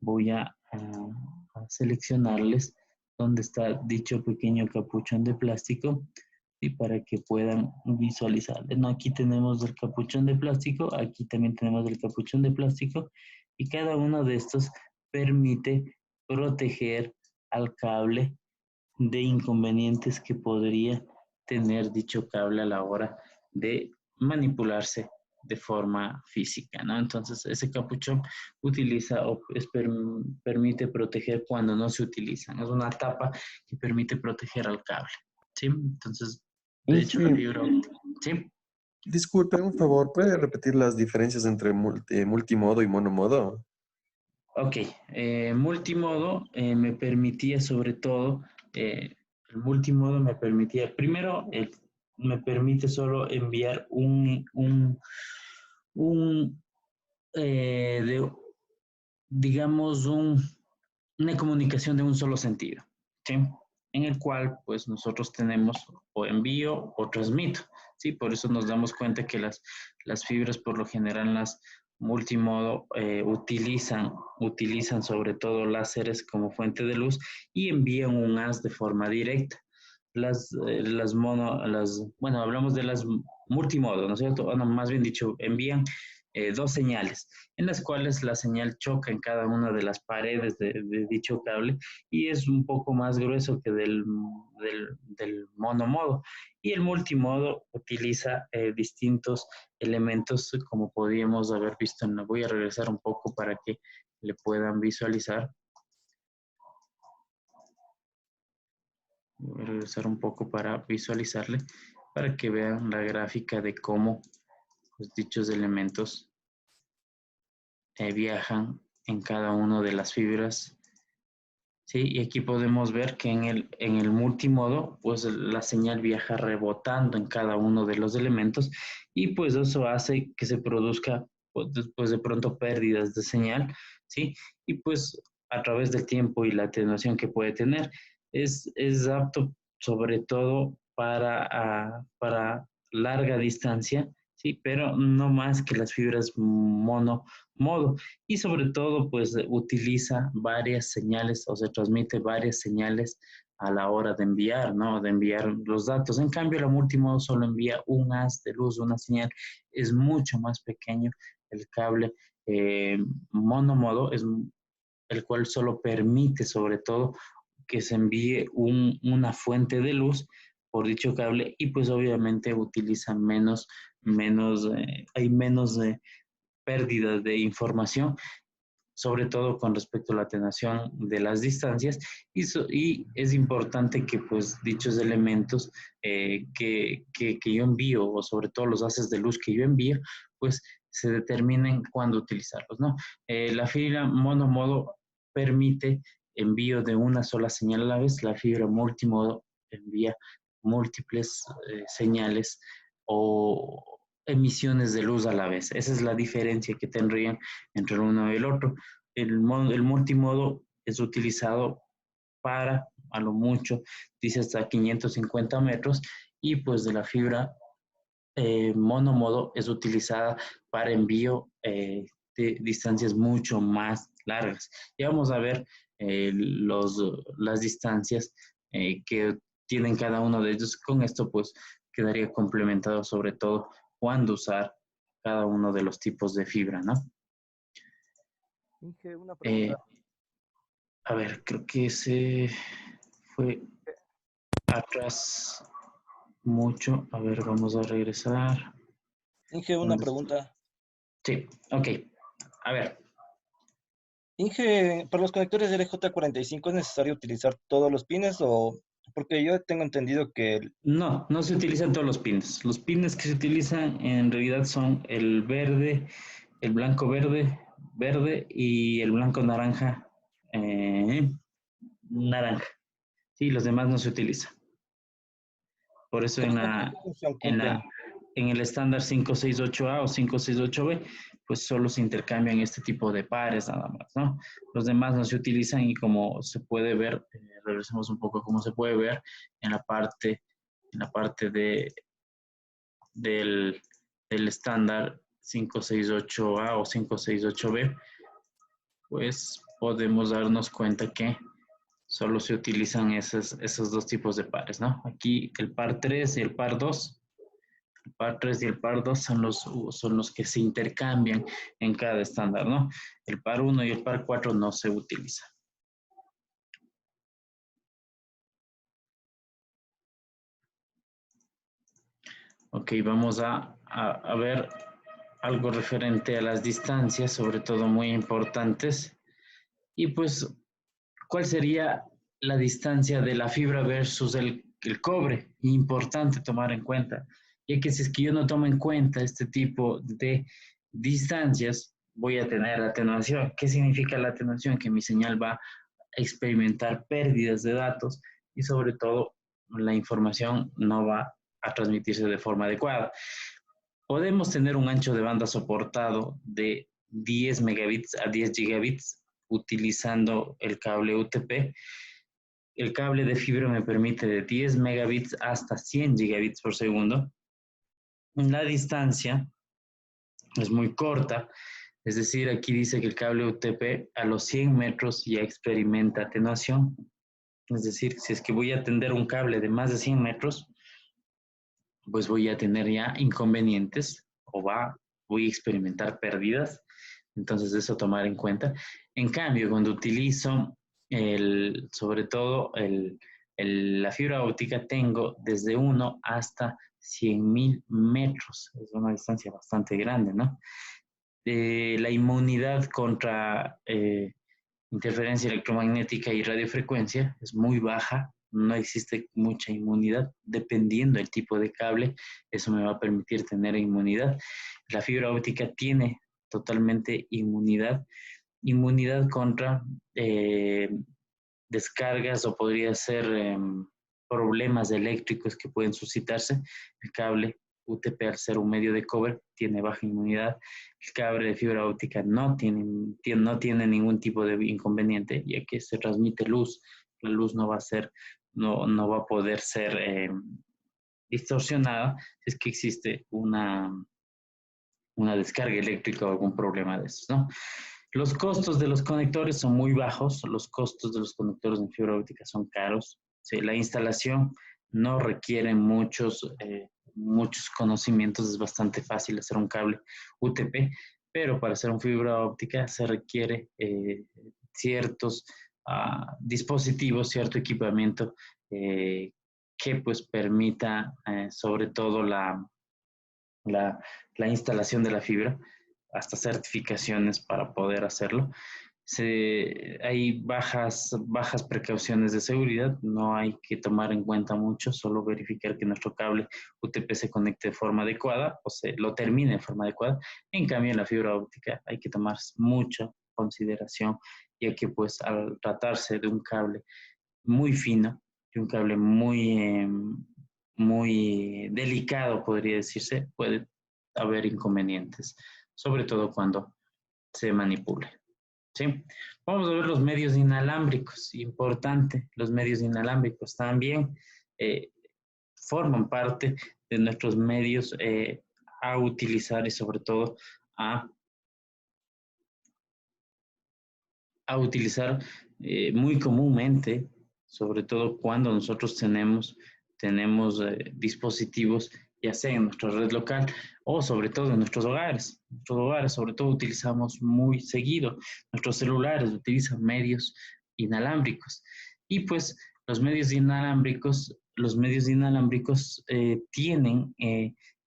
voy a seleccionarles donde está dicho pequeño capuchón de plástico y para que puedan visualizar. No, aquí tenemos el capuchón de plástico, aquí también tenemos el capuchón de plástico y cada uno de estos permite proteger al cable de inconvenientes que podría tener dicho cable a la hora de manipularse de forma física, ¿no? Entonces, ese capuchón utiliza o permite proteger cuando no se utiliza. Es una tapa que permite proteger al cable, ¿sí? Entonces, de hecho, la Inge, fibra óptica, ¿sí? disculpe, un favor, ¿puede repetir las diferencias entre multimodo y monomodo? Ok, multimodo me permitía sobre todo, el multimodo me permitía, primero, me permite solo enviar un de, digamos, una comunicación de un solo sentido, ¿sí? En el cual, pues, nosotros tenemos o envío o transmito, ¿sí? Por eso nos damos cuenta que las fibras, por lo general, las multimodo, utilizan sobre todo láseres como fuente de luz y envían un haz de forma directa. Bueno, hablamos de las multimodo, ¿no es cierto? Bueno, más bien dicho, envían dos señales en las cuales la señal choca en cada una de las paredes de dicho cable y es un poco más grueso que del monomodo. Y el multimodo utiliza distintos elementos como podríamos haber visto. Voy a regresar un poco para que le puedan visualizar. Voy a regresar un poco para visualizarle, para que vean la gráfica de cómo pues, dichos elementos viajan en cada una de las fibras. Sí, y aquí podemos ver que en el multimodo, pues la señal viaja rebotando en cada uno de los elementos y pues eso hace que se produzca pues de pronto pérdidas de señal, ¿sí? Y pues a través del tiempo y la atenuación que puede tener, es apto sobre todo para larga distancia, ¿sí? Pero no más que las fibras monomodo y sobre todo pues utiliza varias señales o se transmite varias señales a la hora de enviar, ¿no? De enviar los datos. En cambio, la multimodo solo envía un haz de luz, una señal, es mucho más pequeño el cable monomodo, es el cual solo permite sobre todo que se envíe una fuente de luz por dicho cable y pues obviamente utiliza hay menos pérdidas de información, sobre todo con respecto a la atenuación de las distancias y es importante que pues dichos elementos que yo envío o sobre todo los haces de luz que yo envío pues se determinen cuándo utilizarlos, ¿no? La fibra monomodo permite envío de una sola señal a la vez, la fibra multimodo envía múltiples señales o emisiones de luz a la vez. Esa es la diferencia que tendrían entre el uno y el otro. El multimodo es utilizado para, a lo mucho, dice hasta 550 metros, y pues de la fibra monomodo es utilizada para envío de distancias mucho más largas. Y vamos a ver las distancias que tienen cada uno de ellos. Con esto pues quedaría complementado sobre todo cuándo usar cada uno de los tipos de fibra, ¿no? Inge, una Eh, pregunta. a ver, creo que ese fue atrás mucho. A ver, vamos a regresar. Inge, una ¿Dónde está? pregunta. Sí, ok. A ver, Inge, para los conectores del EJ45 ¿es necesario utilizar todos los pines o porque yo tengo entendido que no se utilizan todos los pines. Los pines que se utilizan en realidad son el verde, el blanco verde y el blanco naranja, naranja. Sí, los demás no se utilizan. Por eso ¿qué función en la, cumplen? en el estándar 568A o 568B, pues solo se intercambian este tipo de pares nada más, ¿no? Los demás no se utilizan y como se puede ver, regresemos un poco, como se puede ver en la parte del estándar 568A o 568B, pues podemos darnos cuenta que solo se utilizan esos dos tipos de pares, ¿no? Aquí el par 3 y el par 2. El par 3 y el par 2 son los que se intercambian en cada estándar, ¿no? El par 1 y el par 4 no se utilizan. Ok, vamos a ver algo referente a las distancias, sobre todo muy importantes. Y pues, ¿cuál sería la distancia de la fibra versus el cobre? Importante tomar en cuenta, ya que si es que yo no tomo en cuenta este tipo de distancias, voy a tener atenuación. ¿Qué significa la atenuación? Que mi señal va a experimentar pérdidas de datos y sobre todo la información no va a transmitirse de forma adecuada. Podemos tener un ancho de banda soportado de 10 megabits a 10 gigabits utilizando el cable UTP. El cable de fibra me permite de 10 megabits hasta 100 gigabits por segundo. La distancia es muy corta, es decir, aquí dice que el cable UTP a los 100 metros ya experimenta atenuación. Es decir, si es que voy a tender un cable de más de 100 metros, pues voy a tener ya inconvenientes o voy a experimentar pérdidas. Entonces, eso tomar en cuenta. En cambio, cuando utilizo sobre todo la fibra óptica, tengo desde 1 hasta 100.000 metros. Es una distancia bastante grande, ¿no? La inmunidad contra interferencia electromagnética y radiofrecuencia es muy baja, no existe mucha inmunidad, dependiendo del tipo de cable, eso me va a permitir tener inmunidad. La fibra óptica tiene totalmente inmunidad contra descargas o podría ser problemas eléctricos que pueden suscitarse. El cable UTP, al ser un medio de cobre, tiene baja inmunidad. El cable de fibra óptica no tiene ningún tipo de inconveniente, ya que se transmite luz. La luz no va a poder ser distorsionada si es que existe una descarga eléctrica o algún problema de esos, ¿no? Los costos de los conectores son muy bajos, los costos de los conectores en fibra óptica son caros. Sí, la instalación no requiere muchos conocimientos, es bastante fácil hacer un cable UTP, pero para hacer una fibra óptica se requiere ciertos dispositivos, cierto equipamiento que pues permita sobre todo la instalación de la fibra, hasta certificaciones para poder hacerlo. Hay bajas precauciones de seguridad, no hay que tomar en cuenta mucho, solo verificar que nuestro cable UTP se conecte de forma adecuada o lo termine de forma adecuada. En cambio, en la fibra óptica hay que tomar mucha consideración, ya que pues al tratarse de un cable muy fino, de un cable muy delicado, podría decirse, puede haber inconvenientes, sobre todo cuando se manipule. ¿Sí? Vamos a ver los medios inalámbricos. Importante, los medios inalámbricos también forman parte de nuestros medios a utilizar y sobre todo a utilizar muy comúnmente, sobre todo cuando nosotros tenemos dispositivos, ya sea en nuestra red local o sobre todo en nuestros hogares. Nuestros hogares sobre todo utilizamos muy seguido, nuestros celulares utilizan medios inalámbricos y pues los medios inalámbricos tienen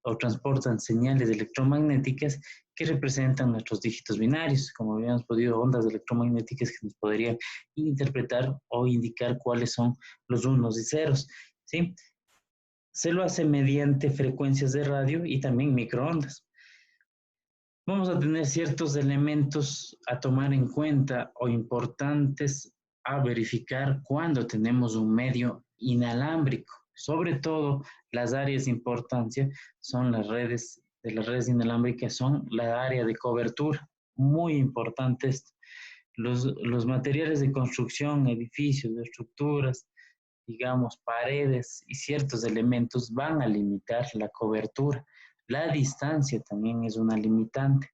o transportan señales electromagnéticas que representan nuestros dígitos binarios, como habíamos podido, ondas electromagnéticas que nos podrían interpretar o indicar cuáles son los unos y ceros, ¿sí? Se lo hace mediante frecuencias de radio y también microondas. Vamos a tener ciertos elementos a tomar en cuenta o importantes a verificar cuando tenemos un medio inalámbrico. Sobre todo, las áreas de importancia son las redes, de las redes inalámbricas, son la área de cobertura, muy importante esto. Los materiales de construcción, edificios, estructuras, digamos, paredes y ciertos elementos van a limitar la cobertura. La distancia también es una limitante,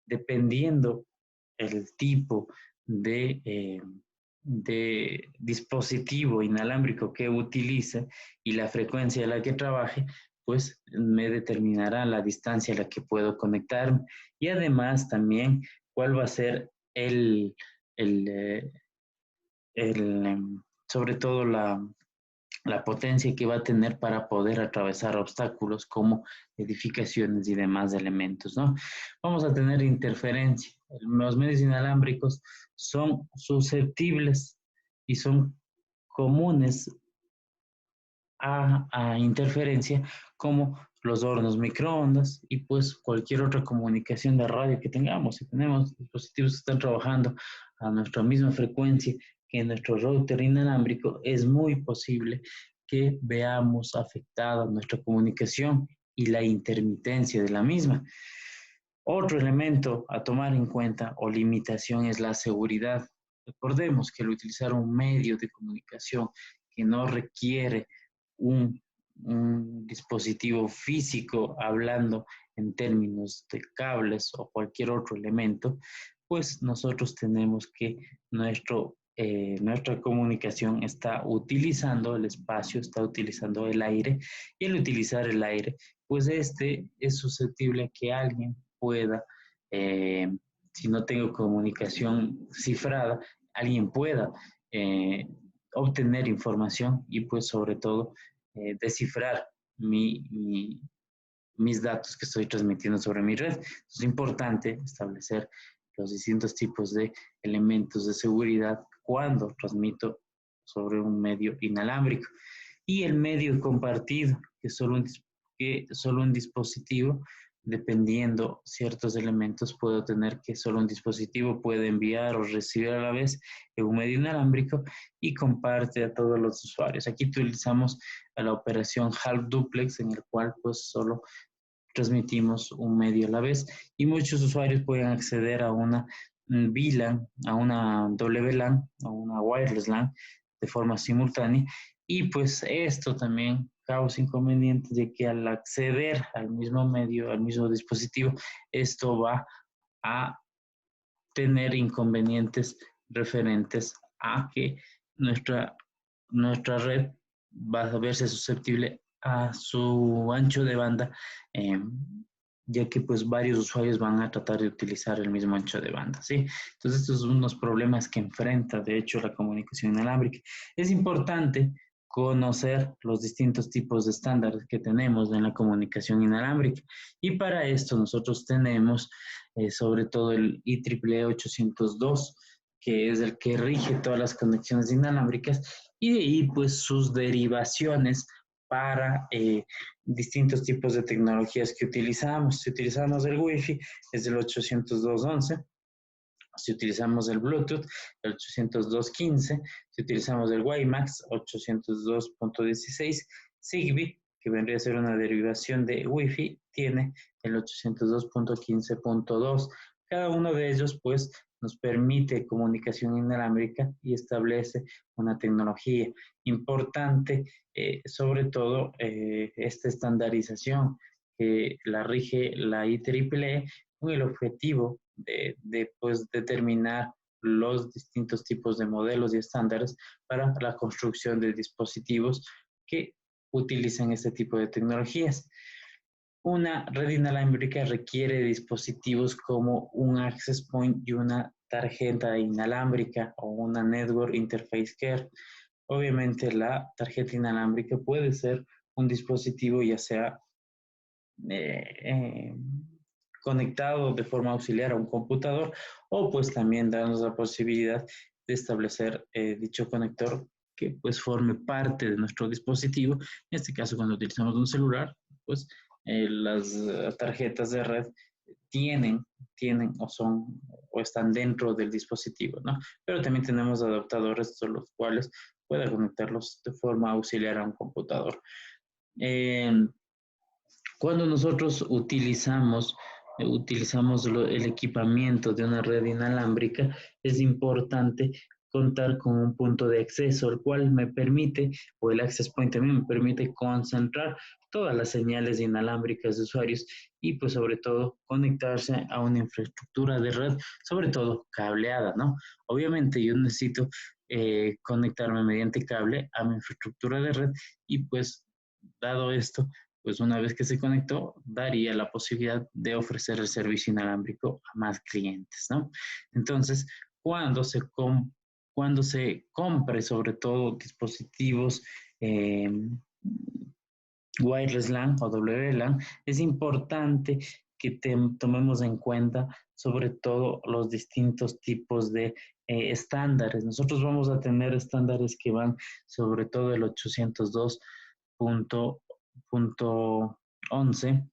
dependiendo el tipo de dispositivo inalámbrico que utilice y la frecuencia a la que trabaje, pues me determinará la distancia a la que puedo conectarme y además también cuál va a ser el, eh, sobre todo la potencia que va a tener para poder atravesar obstáculos como edificaciones y demás elementos, ¿no? Vamos a tener interferencia. Los medios inalámbricos son susceptibles y son comunes a interferencia como los hornos microondas y pues cualquier otra comunicación de radio que tengamos. Si tenemos dispositivos que están trabajando a nuestra misma frecuencia que nuestro router inalámbrico, es muy posible que veamos afectada nuestra comunicación y la intermitencia de la misma. Otro elemento a tomar en cuenta o limitación es la seguridad. Recordemos que al utilizar un medio de comunicación que no requiere un dispositivo físico, hablando en términos de cables o cualquier otro elemento, pues nosotros tenemos que nuestra comunicación está utilizando el espacio, está utilizando el aire, y al utilizar el aire, pues este es susceptible a que alguien pueda, eh, si no tengo comunicación cifrada, alguien pueda eh, obtener información y pues sobre todo descifrar mis datos que estoy transmitiendo sobre mi red. Es importante establecer los distintos tipos de elementos de seguridad cuando transmito sobre un medio inalámbrico. Y el medio compartido, que solo un dispositivo, dependiendo ciertos elementos, puedo tener que solo un dispositivo puede enviar o recibir a la vez en un medio inalámbrico y comparte a todos los usuarios. Aquí utilizamos la operación half duplex, en el cual pues solo transmitimos un medio a la vez y muchos usuarios pueden acceder a una VLAN, a una WLAN, a una wireless LAN de forma simultánea y pues esto también causa inconvenientes de que al acceder al mismo medio, al mismo dispositivo, esto va a tener inconvenientes referentes a que nuestra red va a verse susceptible a su ancho de banda, eh, ya que pues varios usuarios van a tratar de utilizar el mismo ancho de banda, ¿sí? Entonces estos son unos problemas que enfrenta de hecho la comunicación inalámbrica. Es importante conocer los distintos tipos de estándares que tenemos en la comunicación inalámbrica y para esto nosotros tenemos sobre todo el IEEE 802, que es el que rige todas las conexiones inalámbricas, y de ahí pues sus derivaciones para distintos tipos de tecnologías que utilizamos. Si utilizamos el Wi-Fi, es el 802.11. Si utilizamos el Bluetooth, el 802.15. Si utilizamos el WiMAX, 802.16. Zigbee, que vendría a ser una derivación de Wi-Fi, tiene el 802.15.2. Cada uno de ellos, pues, nos permite comunicación inalámbrica y establece una tecnología importante, sobre todo esta estandarización que la rige la IEEE con el objetivo de pues, determinar los distintos tipos de modelos y estándares para la construcción de dispositivos que utilizan este tipo de tecnologías. Una red inalámbrica requiere dispositivos como un access point y una tarjeta inalámbrica o una network interface card. Obviamente la tarjeta inalámbrica puede ser un dispositivo ya sea eh, conectado de forma auxiliar a un computador o pues también darnos la posibilidad de establecer dicho conector que pues forme parte de nuestro dispositivo. En este caso cuando utilizamos un celular, pues las tarjetas de red tienen o son o están dentro del dispositivo, ¿no? Pero también tenemos adaptadores, los cuales pueda conectarlos de forma auxiliar a un computador. Cuando nosotros utilizamos el equipamiento de una red inalámbrica, es importante contar con un punto de acceso, el cual me permite, o el access point también me permite concentrar todas las señales inalámbricas de usuarios y pues sobre todo conectarse a una infraestructura de red, sobre todo cableada, ¿no? Obviamente yo necesito conectarme mediante cable a mi infraestructura de red y pues dado esto, pues una vez que se conectó, daría la posibilidad de ofrecer el servicio inalámbrico a más clientes, ¿no? Entonces, cuando se compre sobre todo dispositivos eh, wireless LAN o WLAN, es importante que tomemos en cuenta sobre todo los distintos tipos de estándares. Nosotros vamos a tener estándares que van sobre todo el 802.11.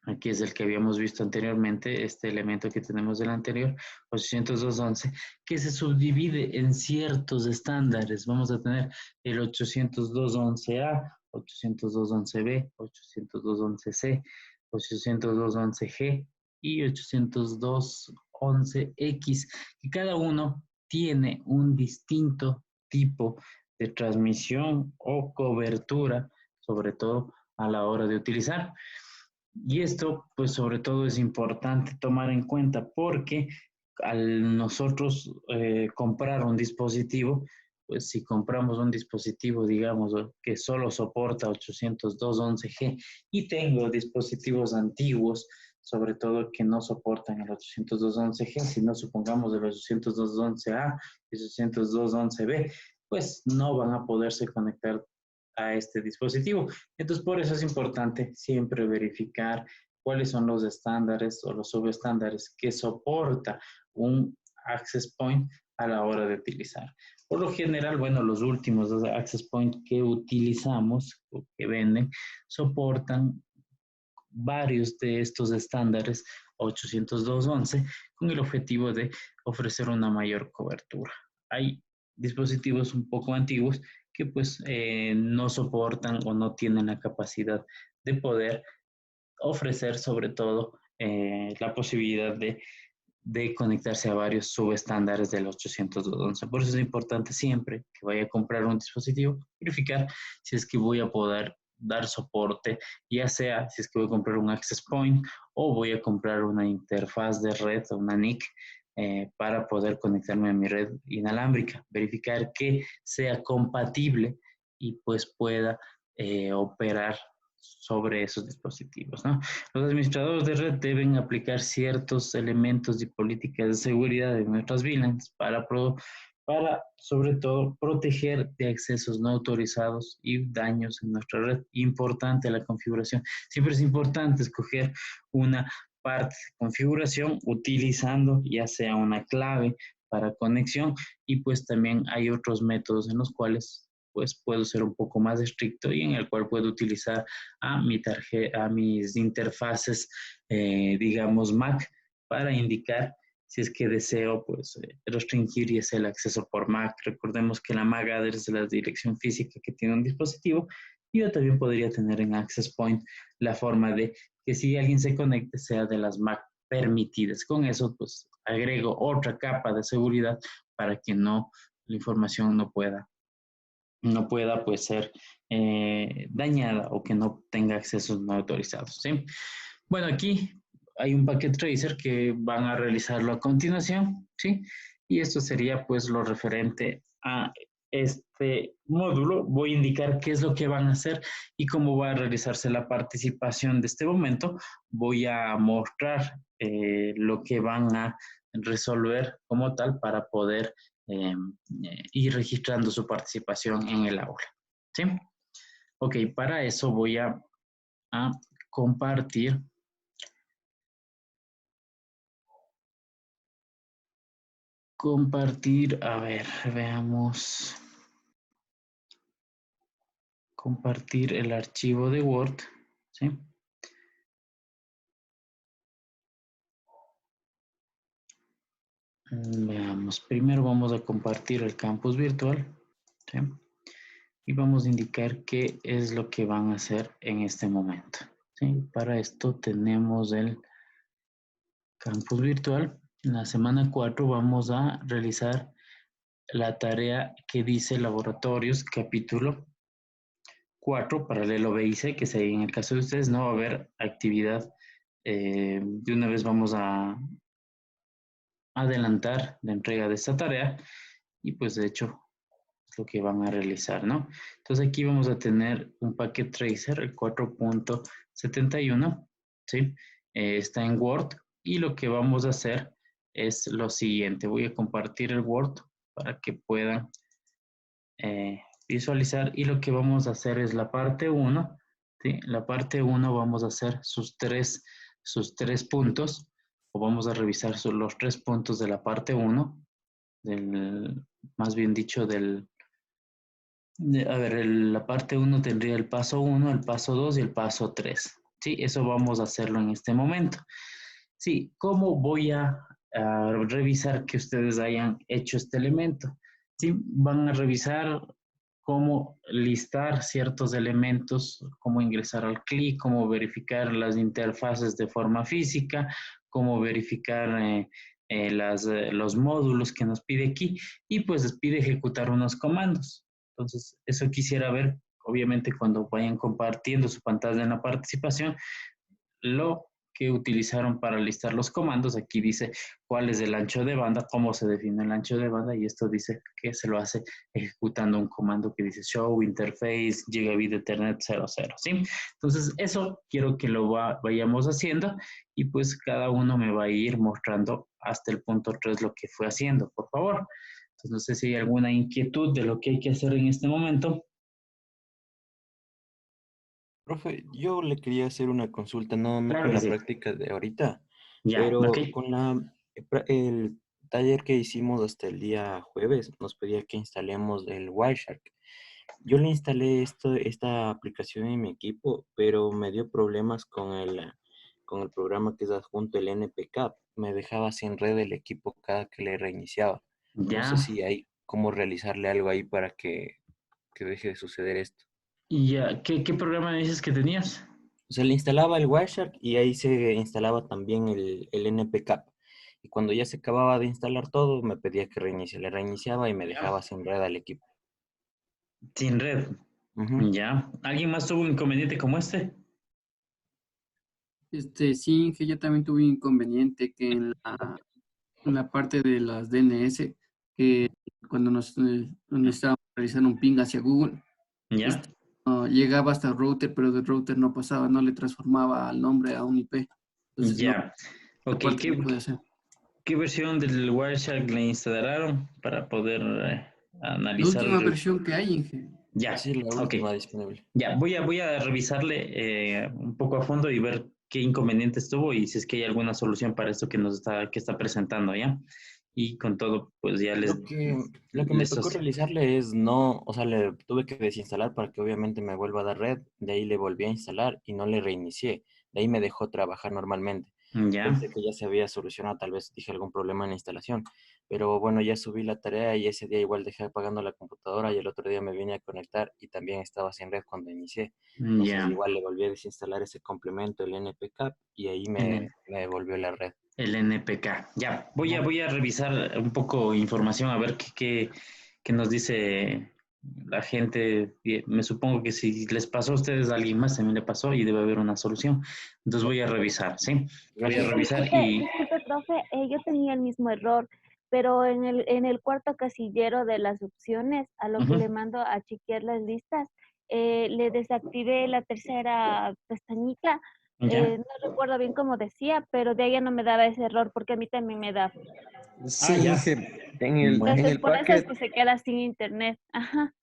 Aquí es el que habíamos visto anteriormente, este elemento que tenemos del anterior, 802.11, que se subdivide en ciertos estándares. Vamos a tener el 802.11a, 802.11b, 802.11c, 802.11g y 802.11x, que cada uno tiene un distinto tipo de transmisión o cobertura, sobre todo a la hora de utilizar. Y esto, pues sobre todo es importante tomar en cuenta porque al nosotros comprar un dispositivo, pues si compramos un dispositivo, digamos, que solo soporta 802.11g y tengo dispositivos antiguos, sobre todo que no soportan el 802.11g, sino supongamos el 802.11a y 802.11b, pues no van a poderse conectar a este dispositivo. Entonces, por eso es importante siempre verificar cuáles son los estándares o los subestándares que soporta un access point a la hora de utilizar. Por lo general, bueno, los últimos access point que utilizamos o que venden soportan varios de estos estándares 802.11 con el objetivo de ofrecer una mayor cobertura. Hay dispositivos un poco antiguos que pues no soportan o no tienen la capacidad de poder ofrecer sobre todo la posibilidad de conectarse a varios subestándares del 802.11. Por eso es importante siempre que vaya a comprar un dispositivo, verificar si es que voy a poder dar soporte, ya sea si es que voy a comprar un access point o voy a comprar una interfaz de red o una NIC para poder conectarme a mi red inalámbrica, verificar que sea compatible y pues pueda operar sobre esos dispositivos, ¿no? Los administradores de red deben aplicar ciertos elementos y políticas de seguridad en nuestras VLANs para sobre todo proteger de accesos no autorizados y daños en nuestra red. Importante la configuración. Siempre es importante escoger una parte de configuración utilizando ya sea una clave para conexión y pues también hay otros métodos en los cuales pues puedo ser un poco más estricto y en el cual puedo utilizar a mis interfaces, digamos MAC, para indicar si es que deseo pues restringir y hacer el acceso por MAC. Recordemos que la MAC es la dirección física que tiene un dispositivo y yo también podría tener en Access Point la forma de que si alguien se conecte sea de las MAC permitidas. Con eso pues agrego otra capa de seguridad para que no la información no pueda pues ser dañada o que no tenga accesos no autorizados, ¿sí? Bueno, aquí hay un packet tracer que van a realizarlo a continuación, ¿sí? Y esto sería pues lo referente a este módulo. Voy a indicar qué es lo que van a hacer y cómo va a realizarse la participación de este momento. Voy a mostrar lo que van a resolver como tal para poder ir registrando su participación en el aula, ¿sí? Ok, para eso voy a compartir a ver, veamos, compartir el archivo de Word, ¿sí? Veamos, primero vamos a compartir el campus virtual. ¿sí? Y vamos a indicar qué es lo que van a hacer en este momento, ¿sí? Para esto tenemos el campus virtual. En la semana 4 vamos a realizar la tarea que dice laboratorios, capítulo 4, paralelo B y C, que si en el caso de ustedes no va a haber actividad. De una vez vamos a adelantar la entrega de esta tarea y pues de hecho es lo que van a realizar, ¿no? Entonces aquí vamos a tener un packet tracer, el 4.71, ¿sí? Está en Word y lo que vamos a hacer es lo siguiente. Voy a compartir el Word para que puedan visualizar y lo que vamos a hacer es la parte 1, ¿sí? La parte 1 vamos a hacer sus tres puntos o vamos a revisar los 3 puntos de la parte 1, más bien dicho, a ver, la parte 1 tendría el paso 1, el paso 2 y el paso 3. Sí, eso vamos a hacerlo en este momento. Sí, ¿cómo voy a revisar que ustedes hayan hecho este elemento? Sí, van a revisar cómo listar ciertos elementos, cómo ingresar al clic, cómo verificar las interfaces de forma física, cómo verificar los módulos que nos pide aquí y pues les pide ejecutar unos comandos. Entonces, eso quisiera ver, obviamente, cuando vayan compartiendo su pantalla en la participación, lo que utilizaron para listar los comandos. Aquí dice cuál es el ancho de banda, cómo se define el ancho de banda, y esto dice que se lo hace ejecutando un comando que dice show interface gigabit ethernet 00, ¿sí? Entonces, eso quiero que lo vayamos haciendo y pues cada uno me va a ir mostrando hasta el punto 3 lo que fue haciendo, por favor. Entonces, no sé si hay alguna inquietud de lo que hay que hacer en este momento. Profe, yo le quería hacer una consulta, no Claro con que la sí. práctica de ahorita, Ya, ok. pero con el taller que hicimos hasta el día jueves, nos pedía que instalemos el Wireshark. Yo le instalé esta aplicación en mi equipo, pero me dio problemas con el programa que es adjunto, el NPK. Me dejaba sin red el equipo cada que le reiniciaba. No sé Ya. si hay cómo realizarle algo ahí para que deje de suceder esto. Y ya, ¿qué programa me dices que tenías? O sea, le instalaba el Wireshark y ahí se instalaba también el NPK. Y cuando ya se acababa de instalar todo, me pedía que reinicie. Le reiniciaba y me Ya. dejaba sin red al equipo. Sin red. Ujú. Ya. ¿Alguien más tuvo un inconveniente como este? Sí, que yo también tuve un inconveniente que en la parte de las DNS, que cuando nos necesitábamos realizar un ping hacia Google, Ya. este, llegaba hasta el router, pero del router no pasaba, no le transformaba al nombre a un IP. Entonces, no, Ya. esa Ok, parte no puede hacer. ¿qué versión del Wireshark le instalaron para poder La analizar? última versión que hay, Inge. Ya, Sí, la ok. última disponible. Ya, voy a revisarle un poco a fondo y ver qué inconvenientes tuvo y si es que hay alguna solución para esto que está presentando, ¿ya? Y con todo, pues ya Lo que me les tocó realizarle es no, o sea, le tuve que desinstalar para que obviamente me vuelva a dar red, de ahí le volví a instalar y no le reinicié, de ahí me dejó trabajar normalmente. ya. Pensé que ya se había solucionado, tal vez dije algún problema en la instalación, pero bueno, ya subí la tarea y ese día igual dejé apagando la computadora y el otro día me vine a conectar y también estaba sin red cuando inicié. Entonces Ya. igual le volví a desinstalar ese complemento, el NPK, y ahí El, me devolvió la red. el NPK. Ya, voy a, Ajá. voy a revisar un poco información a ver qué nos dice la gente. Me supongo que si les pasó a ustedes, a alguien más también le pasó y debe haber una solución. Entonces voy a revisar, ¿sí? Voy a Gracias, profe. revisar Disculpe, disculpe, profe, yo tenía el mismo error, pero en el cuarto casillero de las opciones, a lo que Ujú, le mando a chequear las listas, le desactivé la tercera pestañita. ya. No recuerdo bien cómo decía, pero de ahí ya no me daba ese error porque a mí también me da. Ah, Sí, ya. Inge, en Bueno, Entonces, el por eso es packet que se queda sin internet. Ajá.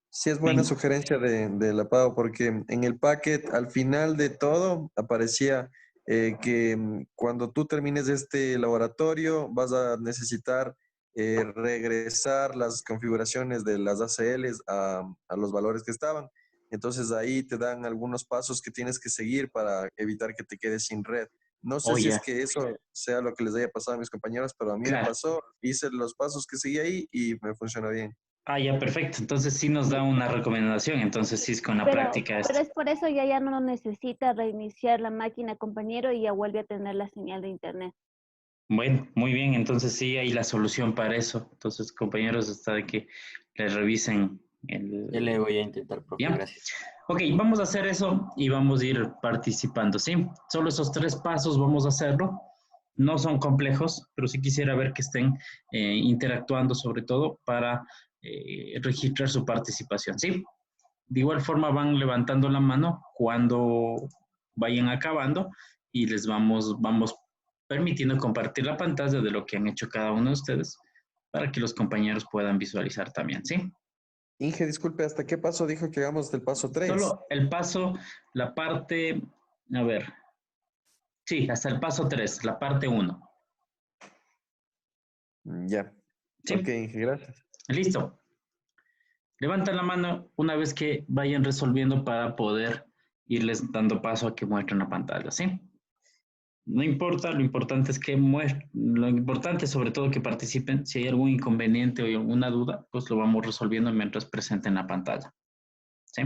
sí es buena ven, sugerencia de la Pau, porque en el packet al final de todo aparecía que cuando tú termines este laboratorio vas a necesitar regresar las configuraciones de las ACLs a los valores que estaban. Entonces ahí te dan algunos pasos que tienes que seguir para evitar que te quedes sin red. No sé si es oye, que eso sea lo que les haya pasado a mis compañeros, pero a mí me claro. pasó, hice los pasos que seguí ahí y me funcionó bien. Ah, ya, perfecto. Entonces sí nos da Sí, una recomendación. Entonces sí es con la práctica pero esto. es por eso ya no necesita reiniciar la máquina, compañero, y ya vuelve a tener la señal de internet. Bueno, muy bien. Entonces sí hay la solución para eso. Entonces, compañeros, está de que les revisen Ya le el... voy a intentar, profe, ¿Ya? gracias. Ok, vamos a hacer eso y vamos a ir participando, ¿sí? Solo esos 3 pasos vamos a hacerlo. No son complejos, pero sí quisiera ver que estén interactuando sobre todo para registrar su participación, ¿sí? De igual forma van levantando la mano cuando vayan acabando y les vamos permitiendo compartir la pantalla de lo que han hecho cada uno de ustedes para que los compañeros puedan visualizar también, ¿sí? Inge, disculpe, ¿hasta qué paso dijo que hagamos del paso 3? Solo el paso, la parte, a ver, sí, hasta el paso 3, la parte 1. Ya. Ok, ¿Sí? Inge, gracias. Listo. Levantan la mano una vez que vayan resolviendo para poder irles dando paso a que muestren la pantalla, ¿sí? No importa, lo importante es que muestren, lo importante es sobre todo que participen. Si hay algún inconveniente o alguna duda, pues lo vamos resolviendo mientras presenten la pantalla, ¿sí?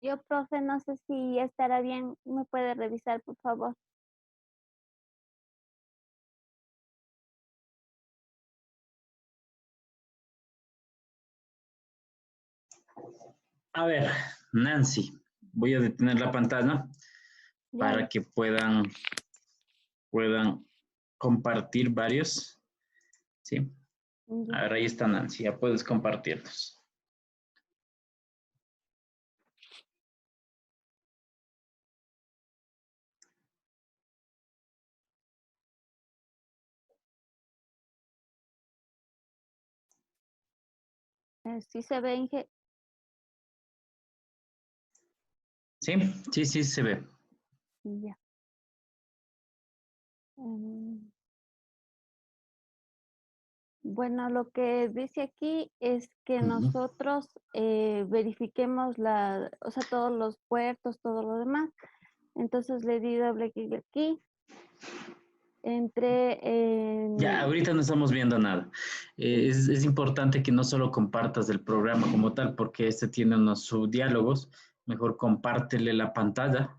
Yo, profe, no sé si estará bien. ¿Me puede revisar, por favor? A ver, Nancy, voy a detener la pantalla Ya, para que puedan compartir varios, ¿sí? ya. A ver, ahí está Nancy, ya puedes compartirlos. Sí se ve, Inge. ¿Sí? Sí, sí, se ve. Ya. Em, Bueno, lo que dice aquí es que Ujú. nosotros verifiquemos o sea, todos los puertos, todo lo demás. Entonces le di doble clic aquí, entré Ya, en... ahorita no estamos viendo nada. Es importante que no solo compartas el programa como tal, porque este tiene unos subdiálogos. Mejor compártele la pantalla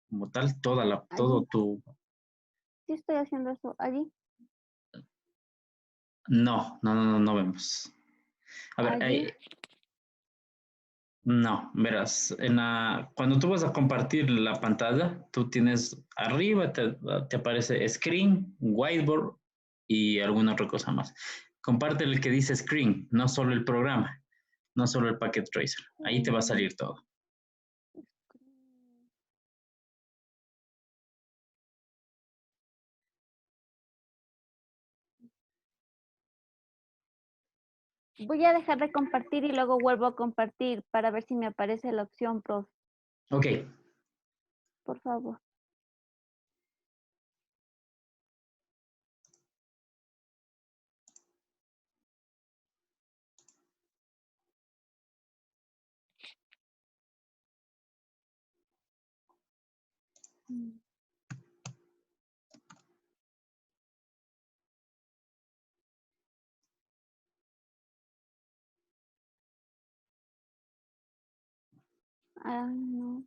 como tal, todo Allí, tu... sí estoy haciendo eso, allí, No, no, no, no, no vemos. A ver, allí. no, verás, cuando tú vas a compartir la pantalla, tú tienes arriba, te aparece screen, whiteboard y alguna otra cosa más. Comparte el que dice screen, no solo el programa, no solo el Packet Tracer. Ahí te va a mm, salir todo. Voy a dejar de compartir y luego vuelvo a compartir para ver si me aparece la opción, prof, Ok, por favor. Mm. Ah, no.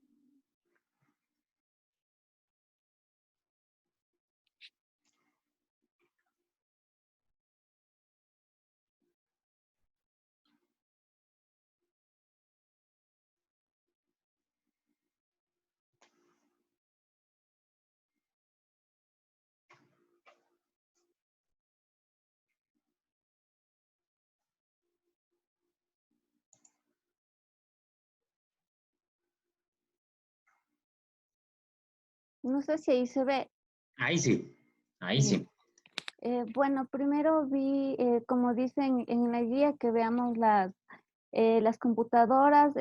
No sé si ahí se ve. Ahí sí, ahí Ya. sí. Bueno, primero vi, como dicen en la guía, que veamos las computadoras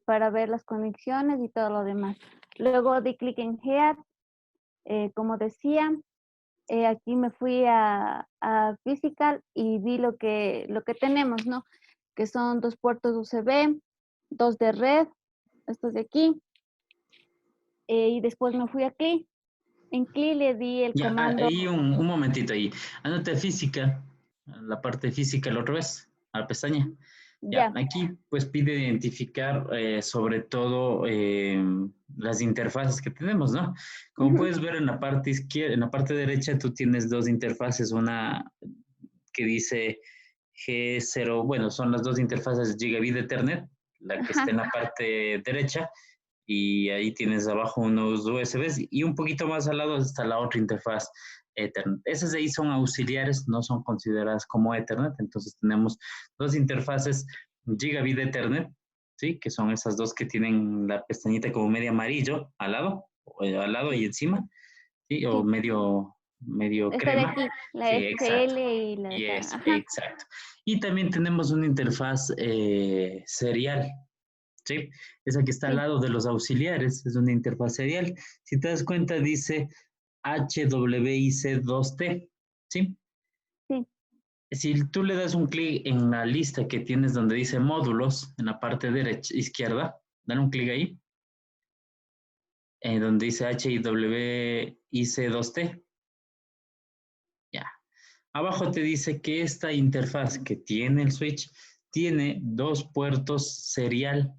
para ver las conexiones y todo lo demás. Luego di clic en Head, como decía. Aquí me fui a Physical y vi lo que tenemos, ¿no? Que son 2 puertos USB, 2 de red, estos de aquí. Y después me fui a CLI. En CLI le di el Ya, comando, ahí un momentito ahí. Ándate física, la parte física la otra vez, a la pestaña. Ya, ya. aquí pues pide identificar sobre todo las interfaces que tenemos, ¿no? Como Ujú. puedes ver en la parte izquierda, en la parte derecha tú tienes dos interfaces, una que dice G0, bueno, son las dos interfaces Gigabit Ethernet, la que está Ajá, en la parte derecha, y ahí tienes abajo unos USBs y un poquito más al lado está la otra interfaz Ethernet. Esas de ahí son auxiliares, no son consideradas como Ethernet, entonces tenemos dos interfaces Gigabit Ethernet, ¿sí? Que son esas dos que tienen la pestañita como medio amarillo al lado y sí, encima, ¿sí? O sí. medio Esta de crema. aquí, la Sí, exacto. SL y la de Y acá. eso, Ajá, exacto. Y también tenemos una interfaz serial, ¿sí? Esa que está al sí, lado de los auxiliares, es una interfaz serial. Si te das cuenta, dice HWIC2T, ¿sí? sí, Si tú le das un clic en la lista que tienes donde dice módulos, en la parte derecha, izquierda, dale un clic ahí, donde dice HWIC2T, ya. Abajo te dice que esta interfaz que tiene el switch tiene dos puertos serial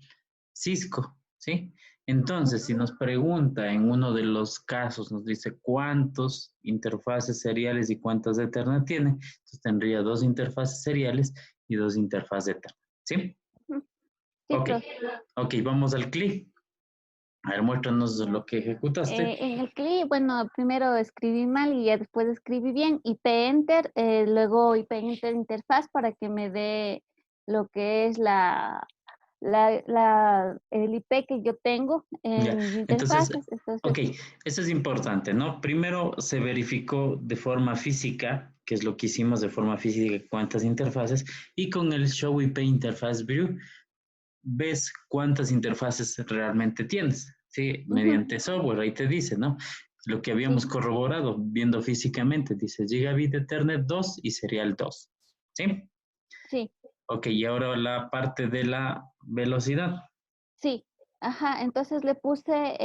Cisco, ¿sí? Entonces, si nos pregunta en uno de los casos, nos dice cuántos interfaces seriales y cuántas de Ethernet tiene, entonces tendría dos interfaces seriales y dos interfaces de Ethernet, ¿sí? ujú, sí, Ok, profe. ok, vamos al clic. A ver, muéstranos Ya. lo que ejecutaste. En el CLI, bueno, primero escribí mal y ya después escribí bien, IP Enter, luego IP Enter interfaz para que me dé lo que es el IP que yo tengo Ya, en mis entonces, interfaces. ok, Entonces, eso es importante, ¿no? Primero se verificó de forma física, que es lo que hicimos de forma física, cuántas interfaces, y con el Show IP Interface View ves cuántas interfaces realmente tienes, ¿sí? ujú, Mediante software, ahí te dice, ¿no? Lo que sí, habíamos corroborado viendo físicamente, dice Gigabit Ethernet 2 y Serial 2, ¿sí? sí. Ok, y ahora la parte de la velocidad. Sí, ajá, entonces le puse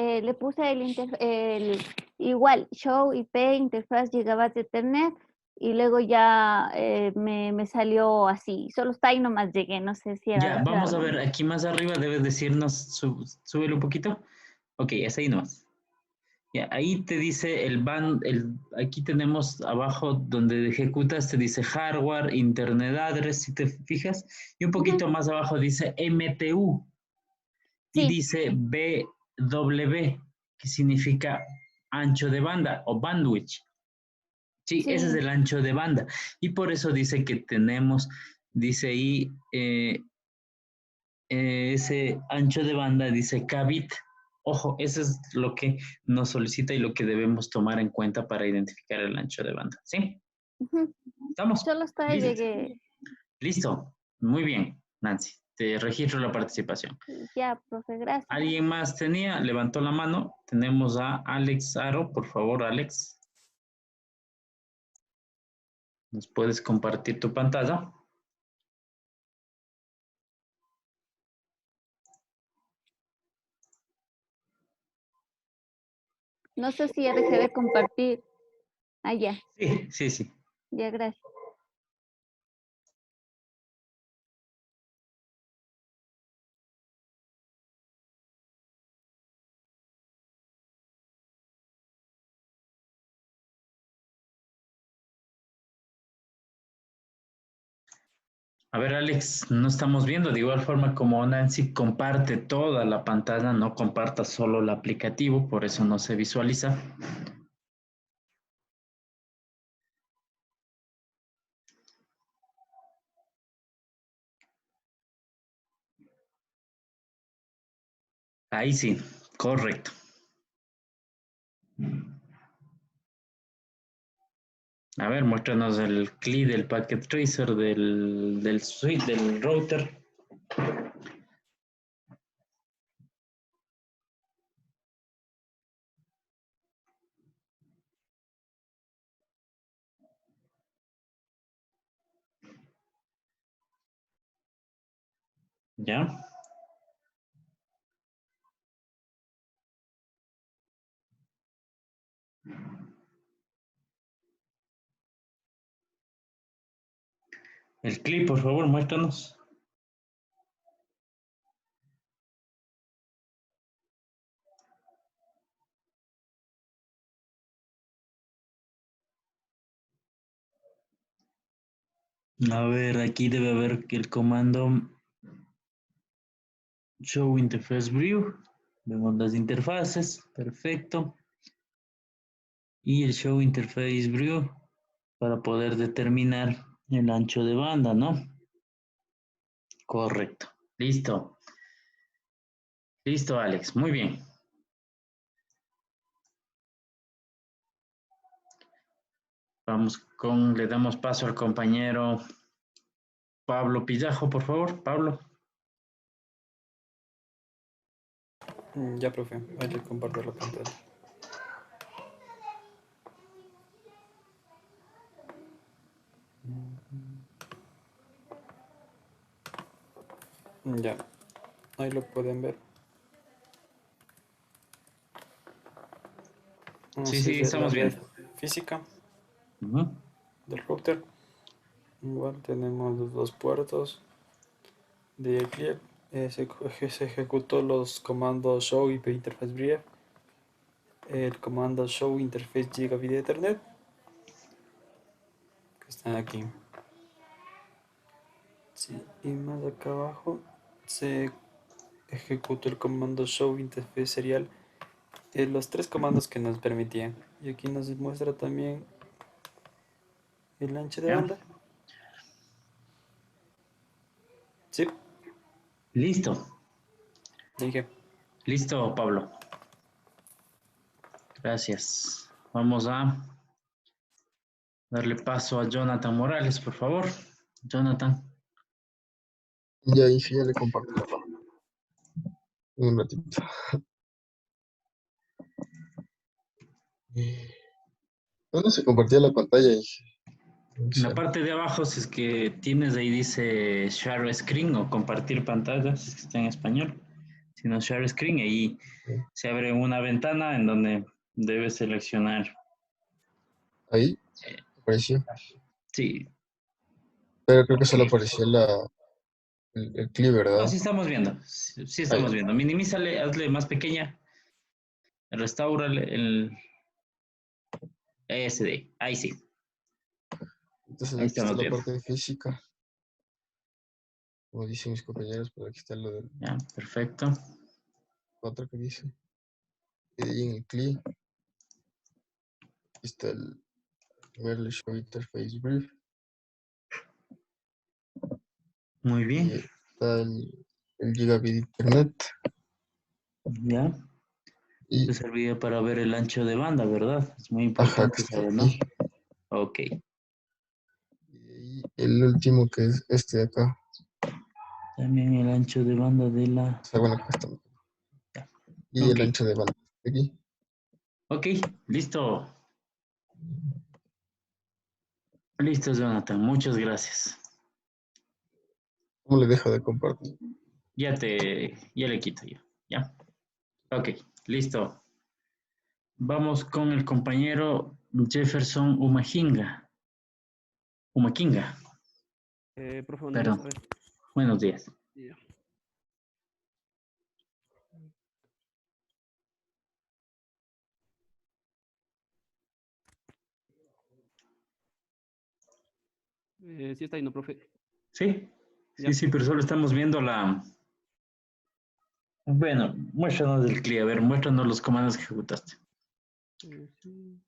igual, show IP, interfaz gigabyte de Ethernet, y luego ya me salió así, solo está ahí nomás llegué, no sé si Ya, será vamos a algo ver, más. aquí más arriba debes decirnos, súbelo un poquito. Ok, es ahí nomás. Ya, ahí te dice aquí tenemos abajo donde ejecutas, te dice hardware, internet address, si te fijas, y un Ujú, poquito más abajo dice MTU y sí, dice BW, que significa ancho de banda o bandwidth. Sí, ese es sí, el ancho de banda. Y por eso dice que tenemos, dice ahí, ese ancho de banda dice kbit. Ojo, eso es lo que nos solicita y lo que debemos tomar en cuenta para identificar el ancho de banda. ¿Sí? ujú, ¿Estamos? solo está ahí Listo. llegué, Listo. Muy bien, Nancy. Te registro la participación. y ya, profe, gracias. ¿Alguien más tenía? Levantó la mano. Tenemos a Alex Aro. Por favor, Alex, ¿nos puedes compartir tu pantalla? No sé si ya dejé de compartir. Ah, ya, Sí, sí, sí. ya, gracias. A ver, Alex, no estamos viendo. De igual forma como Nancy comparte toda la pantalla, no comparta solo el aplicativo, por eso no se visualiza. Ahí sí, correcto. A ver, muéstranos el CLI del Packet Tracer del switch, del router. ¿Ya? El CLI, por favor, muéstranos. A ver, aquí debe haber el comando Show Interface View. Vemos las interfaces, perfecto. Y el Show Interface View para poder determinar el ancho de banda, ¿no? Correcto. Listo. Listo, Alex. Muy bien. Le damos paso al compañero Pablo Pillajo, por favor. Pablo. Ya, profe, hay que compartir la pantalla. Ya, ahí lo pueden ver. Sí, Así sí, es la estamos red viendo. física Ujú. del router. Igual tenemos los dos puertos de clip. Se ejecutó los comandos show y interface brief. El comando show interface gigabit ethernet, que están aquí. Sí, y más acá abajo se ejecutó el comando show interface serial. Los tres comandos que nos permitían. Y aquí nos muestra también el ancho de ¿Ya? banda. Sí, Listo. dije. Listo, Pablo. Gracias. Vamos a darle paso a Jonathan Morales, por favor. Jonathan. Ya dije, ya le comparto la pantalla. Un ratito. ¿Dónde se compartía la pantalla? Dije. En la parte de abajo, si es que tienes ahí dice Share Screen o compartir pantalla, si es que está en español. Si no, Share Screen, ahí se abre una ventana en donde debes seleccionar. Ahí apareció. Sí. Pero creo que solo aparecía el clip, No, ¿verdad? sí estamos viendo. Sí Ahí. estamos viendo. Minimízale, hazle más pequeña. Restáurale el SD. Ahí sí. Entonces Ahí aquí está estamos la viendo. parte física. Como dicen mis compañeros, pero aquí está lo del Ya, perfecto. otro que dice. Y ahí en el clip. Aquí está el Merle Show Interface Brief. Muy Y bien. está el Gigabit Ethernet. Ya. Y Te servía para ver el ancho de banda, ¿verdad? Es muy ajá, que importante está saber, ¿no? aquí. Ok. Y ahí el último que es este de acá. También el ancho de banda de O la... sea, bueno, acá está. Y Ok. el ancho de banda de aquí. Ok, listo. Listo, Jonathan. Muchas gracias. ¿Cómo le dejo de compartir? Ya le quito yo. Ya. Ok, listo. Vamos con el compañero Jefferson Umakinga. Profe, buenos días. Perdón. A ver, Buenos días. ya. Sí está ahí, ¿no, profe? ¿Sí? Sí, Ya. sí, pero solo estamos viendo la... Bueno, muéstranos el CLI. A ver, muéstranos los comandos que ejecutaste. Sí.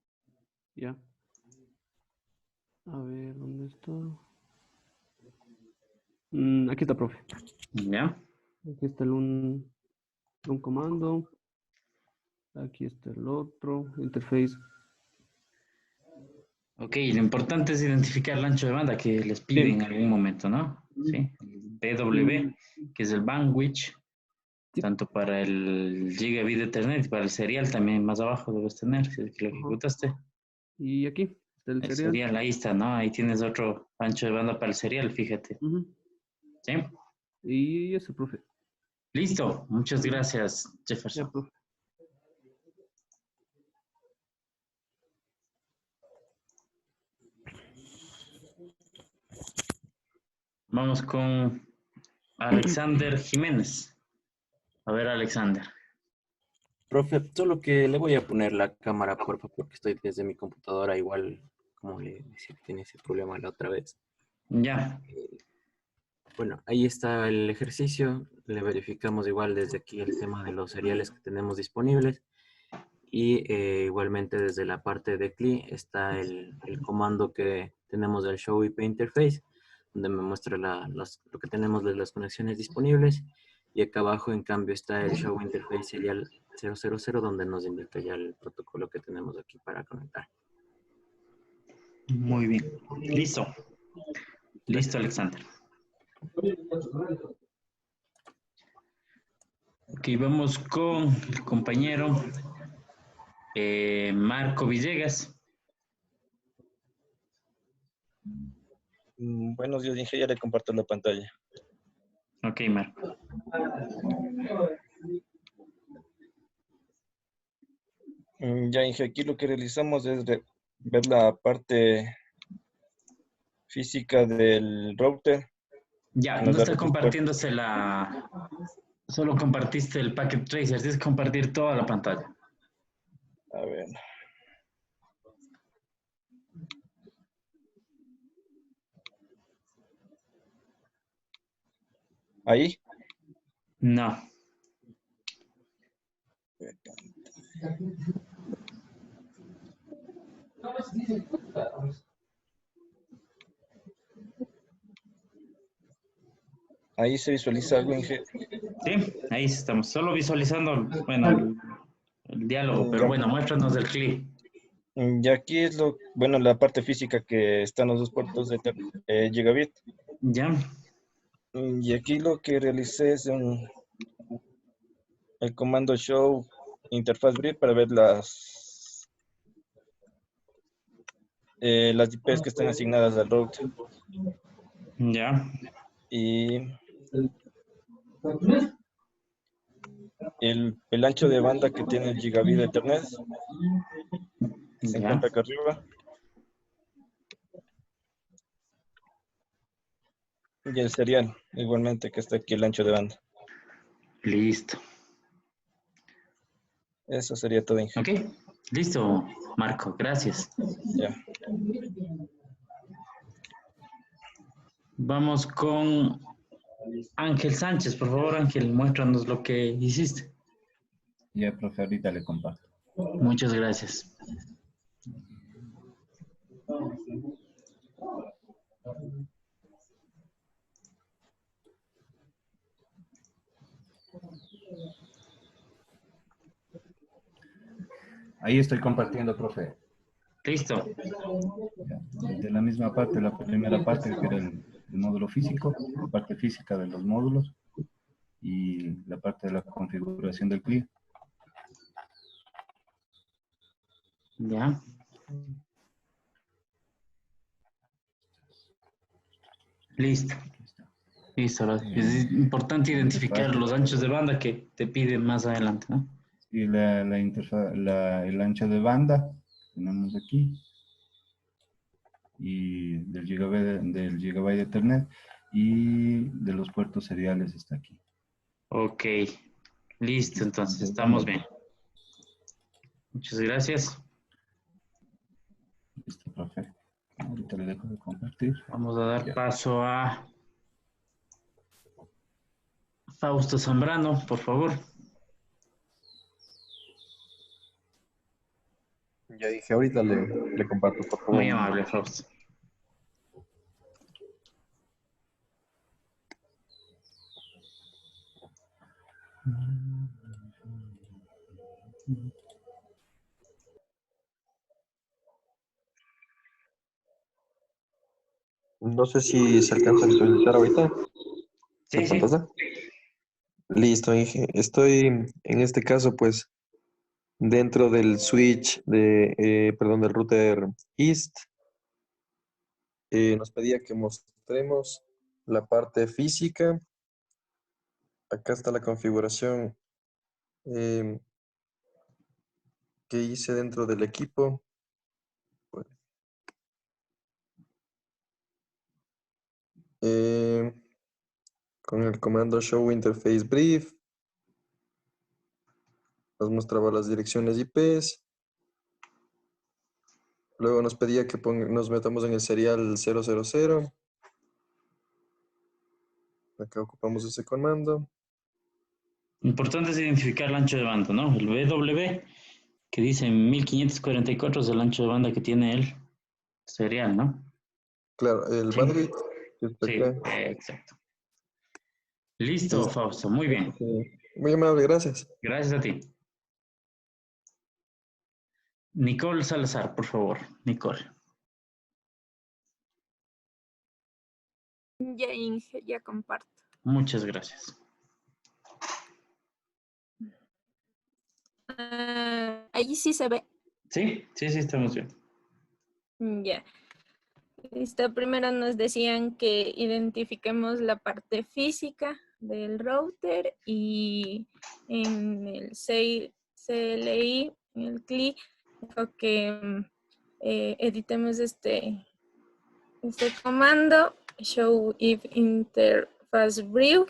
Ya. A ver, ¿dónde está? Aquí está, profe. ¿Ya? Aquí está un comando. Aquí está el otro. Interface. Ok, lo importante es identificar el ancho de banda que les pide en algún momento, ¿no? Sí, el BW, que es el bandwidth, tanto para el gigabit de Ethernet y para el serial también más abajo debes tener, si es que lo Ajá. ejecutaste. Y aquí está el El serial. serial, ahí está, ¿no? Ahí tienes otro ancho de banda para el serial, fíjate. Ujú. ¿Sí? Y eso, profe. Listo, muchas gracias, Ya, Jefferson. profe. Vamos con Alexander Jiménez. A ver, Alexander. Profe, solo que le voy a poner la cámara, por favor, porque estoy desde mi computadora, igual como le decía que tiene ese problema la otra vez. Ya, Bueno, ahí está el ejercicio. Le verificamos igual desde aquí el tema de los seriales que tenemos disponibles. Y igualmente desde la parte de CLI está el comando que tenemos del Show IP Interface, donde me muestra lo que tenemos de las conexiones disponibles. Y acá abajo, en cambio, está el Show Interface Serial 000, donde nos indica ya el protocolo que tenemos aquí para conectar. muy bien. Listo. Listo, Alexander. Ok, vamos con el compañero Marco Villegas. Buenos días, Inge, ya le comparto la pantalla. Ok, Marco. Ya, Inge, aquí lo que realizamos es ver la parte física del router. Ya, que no nos da está los dos puertos. compartiéndose la... Solo compartiste el packet tracer. Tienes que compartir toda la pantalla. A ver. Ahí. No. Ahí se visualiza algo, Inge. Sí, ahí estamos. Solo visualizando, bueno, el diálogo, pero Ya. bueno, muéstranos el clip. Y aquí es bueno, la parte física que están los dos puertos de gigabit. Ya, Y aquí lo que realicé es el comando show interfaz brief para ver las IPs que están asignadas al router. ya, Y el ancho de banda que tiene el gigabit de Ethernet que se ya. encuentra acá arriba. Y el serial, igualmente, que está aquí el ancho de banda. Listo. Eso sería todo, Inge. Ok, listo, Marco, gracias. Ya. Vamos con Ángel Sánchez. Por favor, Ángel, muéstranos lo que hiciste. Ya, profe, ahorita le comparto. Muchas gracias. Ahí estoy compartiendo, profe. Listo. Ya, de la misma parte, la primera parte que era el módulo físico, la parte física de los módulos y la parte de la configuración del CLI. Ya. Listo. Listo. Es importante identificar los anchos de banda que te piden más adelante, ¿no? Y la interfaz, el ancho de banda, tenemos aquí, y del gigabyte de Ethernet, y de los puertos seriales está aquí. Ok. Listo, entonces estamos bien. Muchas gracias. Listo, profe. Ahorita le dejo de compartir. Vamos a dar Ya. paso a Fausto Zambrano, por favor. Ya dije, ahorita le comparto, por favor. Muy amable, Fausto. No sé si se alcanza a visualizar ahorita. ¿Se Sí, sí. pantalla? Listo, Inge. Estoy en este caso, pues, dentro del switch del router East. Nos pedía que mostremos la parte física. Acá está la configuración eh, que hice dentro del equipo. Eh, con el comando show interface brief. Nos mostraba las direcciones IPs. Luego nos pedía que nos metamos en el serial 000. Acá ocupamos ese comando. Importante es identificar el ancho de banda, ¿no? El BW, que dice 1544, es el ancho de banda que tiene el serial, ¿no? Claro, el Sí. bandwidth que está Sí, acá. exacto. Listo, Listo. Fausto, muy bien. Muy amable, gracias. Gracias a ti. Nicole Salazar, por favor. Nicole. Ya, Inge, ya comparto. Muchas gracias. Allí sí se ve. Sí, sí, sí, estamos bien. Ya. Listo, primero nos decían que identifiquemos la parte física del router y en el CLI, en el CLI, dijo que editemos este comando, show if interface brief.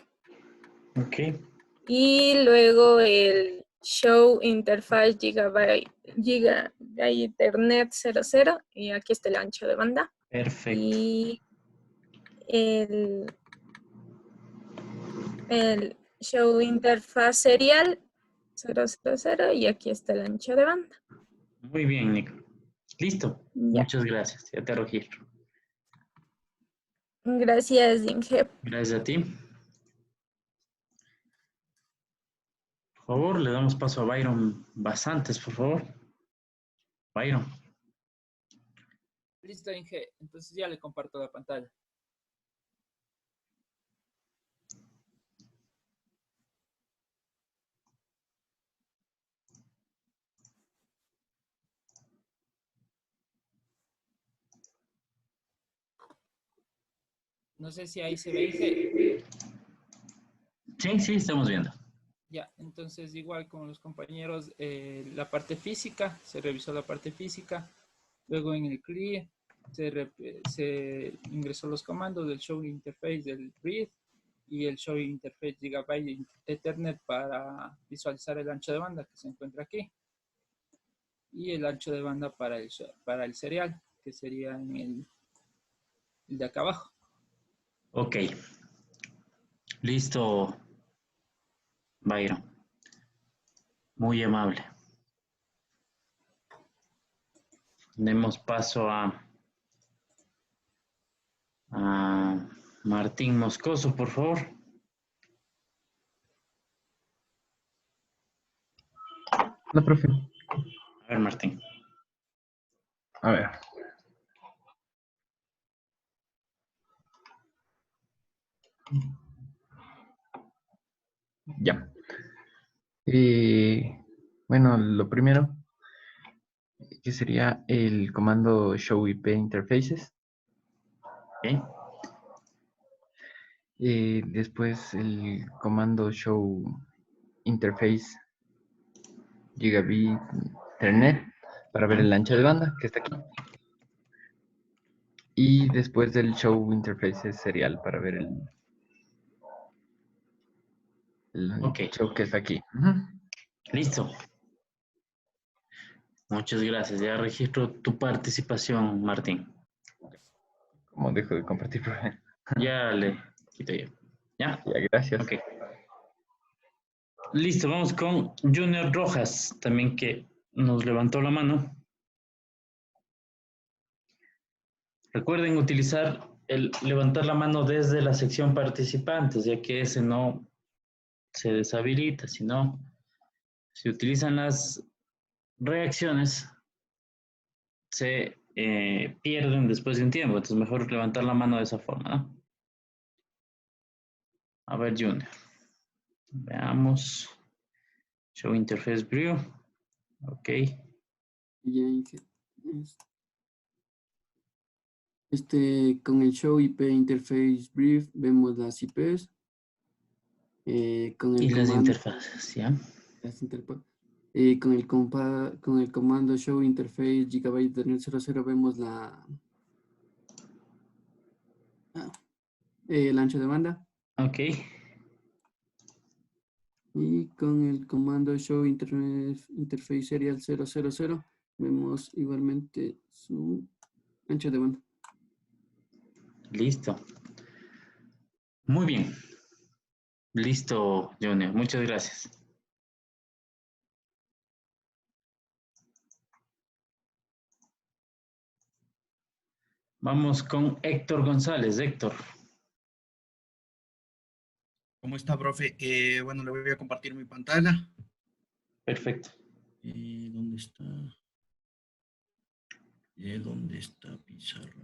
Ok. Y luego el show interface gigabyte Ethernet 00 y aquí está el ancho de banda. Perfecto. Y el show interface serial 000 y aquí está el ancho de banda. Muy bien, Nicole. Listo. Ya. Muchas gracias. Ya te registro. Gracias, Inge. Gracias a ti. Por favor, le damos paso a Byron Basantes, por favor. Byron. Listo, Inge. Entonces ya le comparto la pantalla. No sé si ahí se ve, Inge. Sí, sí, estamos viendo. Ya, entonces igual con los compañeros, la parte física, se revisó la parte física. Luego en el CLI se ingresó los comandos del show interface del read y el show interface gigabyte Ethernet para visualizar el ancho de banda que se encuentra aquí. Y el ancho de banda para el serial, que sería en el de acá abajo. Ok. Listo, Byron. Muy amable. Demos paso a Martín Moscoso, por favor. Hola, profe. A ver, Martín. A ver. Ya. Bueno, lo primero que sería el comando show IP interfaces. Okay. Después el comando show interface gigabit Ethernet para ver el ancho de banda que está aquí. Y después del show interface serial para ver el Ok. show que está aquí. Listo. Muchas gracias. Ya registro tu participación, Martín. ¿Cómo dejo de compartir, profe? Ya le quito yo. ¿Ya? Ya, gracias. Ok. Listo, vamos con Junior Rojas, también que nos levantó la mano. Recuerden utilizar el levantar la mano desde la sección participantes, ya que ese no se deshabilita, sino se utilizan las reacciones, se pierden después de un tiempo. Entonces, mejor levantar la mano de esa forma, ¿no? A ver, Junior. Veamos. Show Interface View. Ok. Ya, con el Show IP Interface Brief vemos las IPs. Con el Y las comando, interfaces, ¿ya? con el comando Show Interface Gigabyte Ethernet 00 vemos el ancho de banda. Ok. Y con el comando Show Interface Serial 000 vemos igualmente su ancho de banda. Listo. Muy bien. Listo, Junior. Muchas gracias. Vamos con Héctor González. Héctor. ¿Cómo está, profe? Bueno, le voy a compartir mi pantalla. Perfecto. ¿Dónde está? ¿Dónde está pizarra?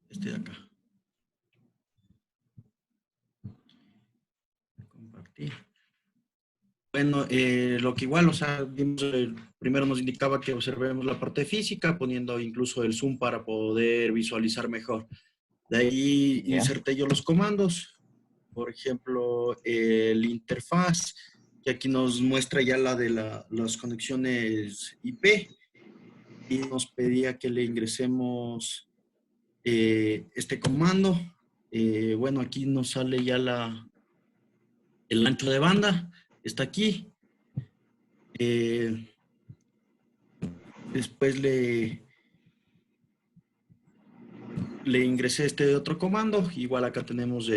Este de acá. Compartir. Bueno, lo que igual, o sea, vimos, primero nos indicaba que observemos la parte física, poniendo incluso el zoom para poder visualizar mejor. De ahí inserté yo los comandos, por ejemplo, el interfaz, que aquí nos muestra ya la de las conexiones IP, y nos pedía que le ingresemos este comando. Bueno, aquí nos sale ya el ancho de banda, está aquí. Después le ingresé este otro comando. Igual acá tenemos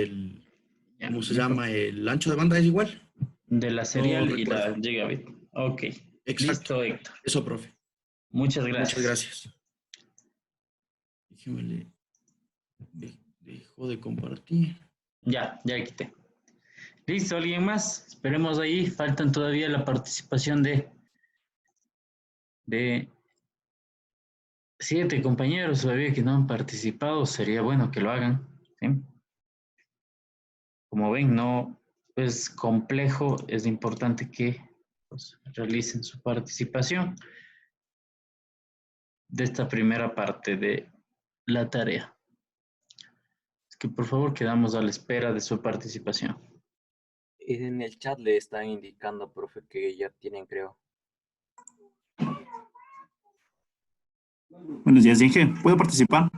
¿cómo se llama? El ancho de banda es igual. De la serial No y la recuerdo. gigabit. Ok. Exacto. Listo, Héctor. Eso, profe. Muchas gracias. Muchas gracias. Déjeme dejo de compartir. Ya quité. Listo, ¿alguien más? Esperemos ahí. Faltan todavía la participación de 7 compañeros todavía que no han participado. Sería bueno que lo hagan. ¿Sí? Como ven, no es complejo. Es importante que pues, realicen su participación de esta primera parte de la tarea. Es que por favor quedamos a la espera de su participación. En el chat le están indicando, profe, que ya tienen, creo. Buenos días, Inge. ¿Puedo participar?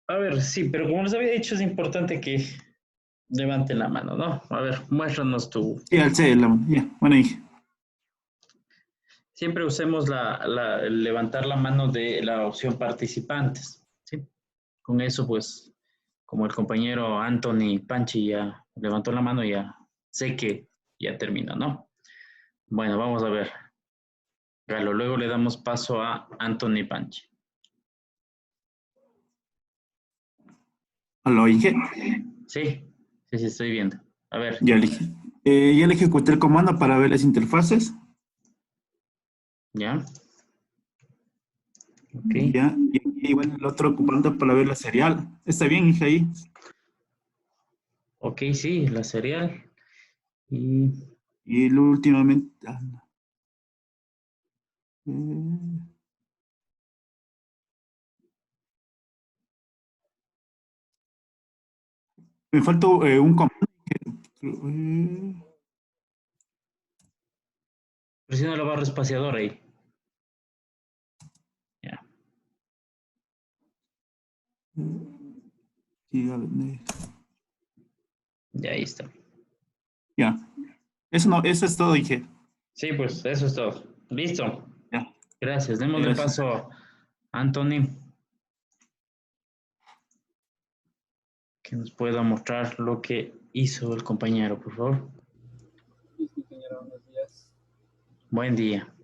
A ver, sí, pero como les había dicho, es importante que levanten la mano, ¿no? A ver, muéstranos tu... Sí, alcé la mano. Ya, bueno, Inge. Siempre usemos levantar la mano de la opción participantes, ¿sí? Con eso, pues, como el compañero Anthony Panchi ya levantó la mano, ya sé que ya terminó, ¿no? Bueno, vamos a ver. Galo, luego le damos paso a Anthony Panchi. Hola, Inge. Sí, estoy viendo. A ver. Ya ya le ejecuté el comando para ver las interfaces. ¿Ya? Ok. Ya, y igual el otro comando para ver la serial. ¿Está bien, Inge, ahí? Ok, sí, la serial. Y últimamente... me falta un comando. presiona la barra espaciadora ahí. Ya. Ya, ahí está. Ya. Eso es todo, Inge. Sí, pues eso es todo. Listo. Ya. Gracias. Démosle paso a Anthony. Que nos pueda mostrar lo que hizo el compañero, por favor. Buenos días. Buen día.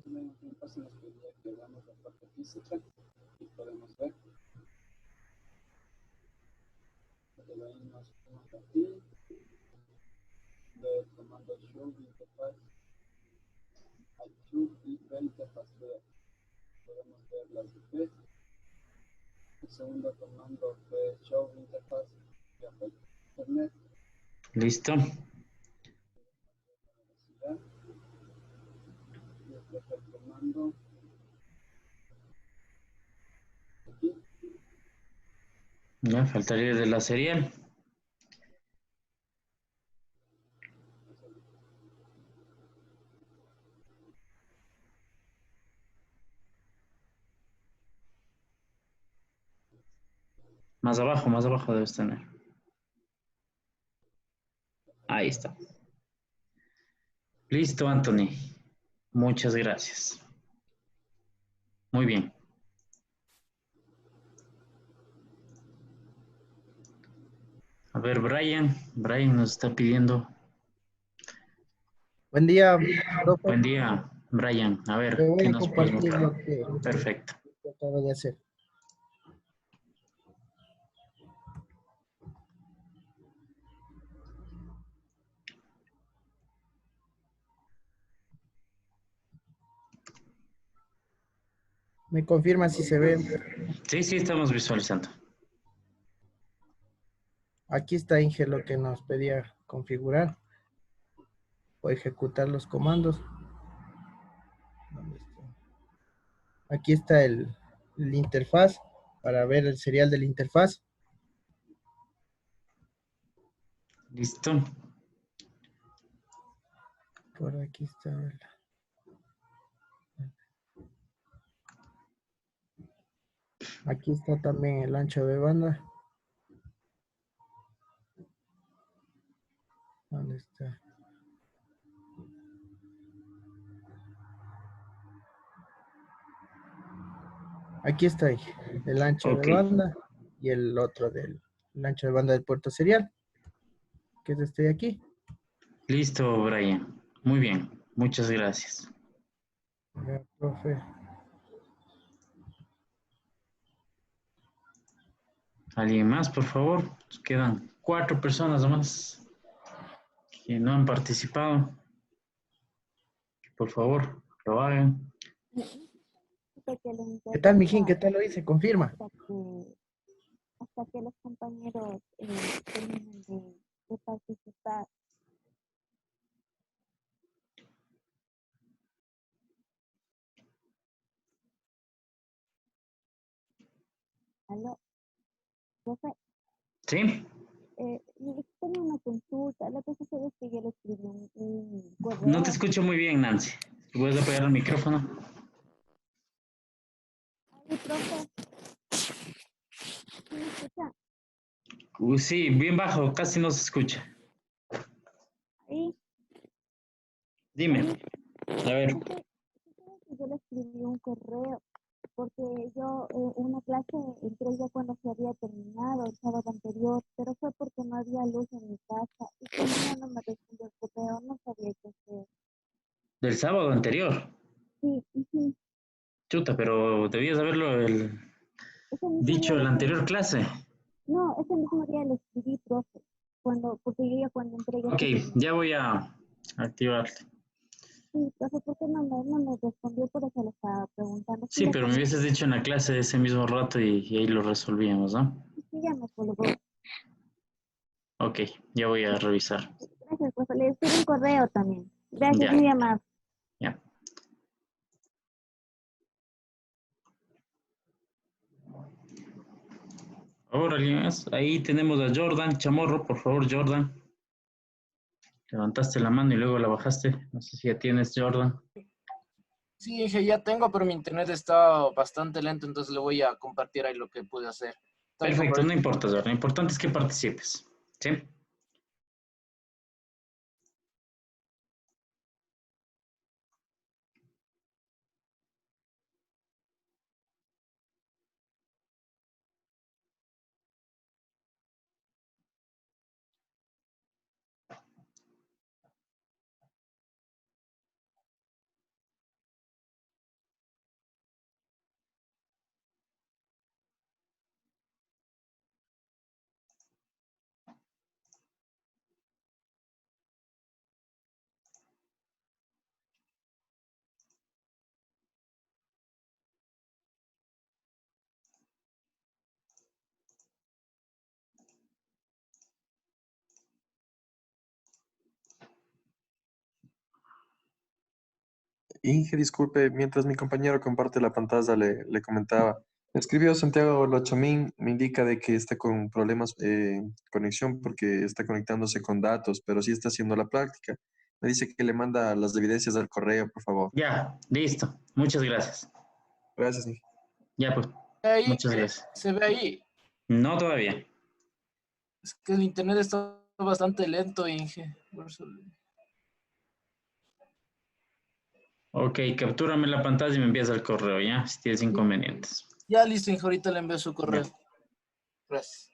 En un paso nos pedía que hagamos la parte física y podemos ver. Pero ahí nos segundo comando fue show interfaz internet. Listo. Y este fue el comando aquí. Ya faltaría de la serial. Más abajo debes tener. Ahí está. Listo, Anthony. Muchas gracias. Muy bien. A ver, Brian. Brian nos está pidiendo. Buen día, profe. Buen día, Brian. A Le ver, voy ¿qué a nos puedes compartir mostrar? lo que Perfecto. acabo de hacer. Me confirma si se ve. Sí, sí, estamos visualizando. Aquí está Inge lo que nos pedía configurar o ejecutar los comandos. ¿Dónde está? Aquí está el interfaz para ver el serial del interfaz. Listo. Por aquí está aquí está también el ancho de banda. ¿Dónde está? Aquí está el ancho de banda y el otro el ancho de banda del puerto serial, que es este de aquí. Listo, Brian. Muy bien. Muchas gracias. Ya, profe. ¿Alguien más, por favor? Nos quedan 4 personas más que no han participado. Por favor, lo hagan. ¿Qué tal, mijín? ¿Qué tal lo hice? Confirma. Hasta que los compañeros terminen de participar. ¿Aló? ¿Profe? ¿Sí? Tengo una consulta. La cosa es que yo le escribí un correo. No te escucho muy bien, Nancy. ¿Puedes apagar el micrófono? Ay, profe. ¿Sí me escucha? Sí, bien bajo, casi no se escucha. Ahí. Dime. A ver. Yo le escribí un correo porque yo una clase entré ya cuando se había terminado el sábado anterior, pero fue porque no había luz en mi casa y como no me respondió el correo, no sabía qué hacer. Del sábado anterior. Sí, sí. Chuta, pero debías haberlo Ese mismo dicho día en la le escribí. anterior clase. No, ese mismo día le escribí, profe, porque yo ya cuando entré ya Ok, ya voy a activarte. Sí, profe, ¿por qué no me respondió? Por eso le estaba preguntando. Sí, pero me hubieses dicho en la clase ese mismo rato y ahí lo resolvíamos, ¿no? Sí, ya me colgó. Ok, ya voy a revisar. Gracias, profe. Le escribí un correo también. Gracias, Ya. muy amable. Ya. Ahora, ¿alguien más? Ahí tenemos a Jordan Chamorro, por favor, Jordan. Levantaste la mano y luego la bajaste. No sé si ya tienes, Jordan. Sí, dije, ya tengo, pero mi internet está bastante lento, entonces le voy a compartir ahí lo que pude hacer. Perfecto, no importa, Jordan. Lo importante es que participes. ¿Sí? Inge, disculpe, mientras mi compañero comparte la pantalla, le comentaba. Me escribió Santiago Lochomín, me indica de que está con problemas conexión porque está conectándose con datos, pero sí está haciendo la práctica. Me dice que le manda las evidencias al correo, por favor. Ya, listo. Muchas gracias. Gracias, Inge. Ya, pues, Ahí, muchas gracias. se ve ahí. No todavía. Es que el internet está bastante lento, Inge. Por eso Ok, captúrame la pantalla y me envías el correo, ¿ya? Si tienes inconvenientes. ya listo, Inge. Ahorita le envío su correo. Ya. Gracias.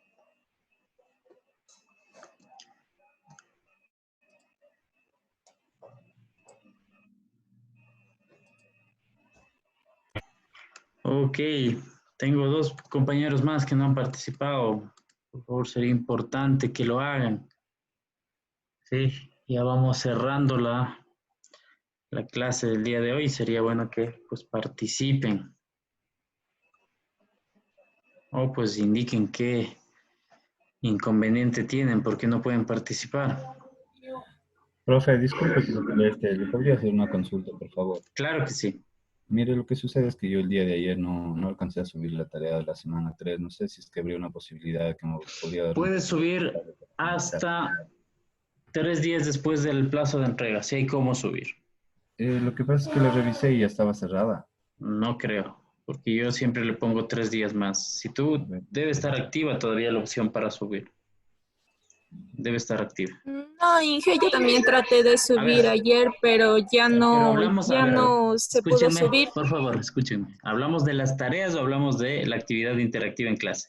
Ok, tengo dos compañeros más que no han participado. Por favor, sería importante que lo hagan. Sí, ya vamos cerrando la clase del día de hoy. Sería bueno que pues participen. O pues indiquen qué inconveniente tienen, por qué no pueden participar. Profe, disculpe que le moleste, ¿le podría hacer una consulta, por favor? Claro que sí. Mire, lo que sucede es que yo el día de ayer no alcancé a subir la tarea de la semana 3. No sé si es que habría una posibilidad de que me podría dar Puedes subir hasta 3 días después del plazo de entrega, si hay cómo subir. Lo que pasa es que la revisé y ya estaba cerrada. No creo, porque yo siempre le pongo 3 días más. Si tú debe estar activa todavía la opción para subir. Debe estar activa. No, Inge, yo también traté de A subir ver, ayer, pero pero hablamos, a ya ver, no se pudo escúchenme, subir. por favor, escúchenme. ¿Hablamos de las tareas o hablamos de la actividad interactiva en clase?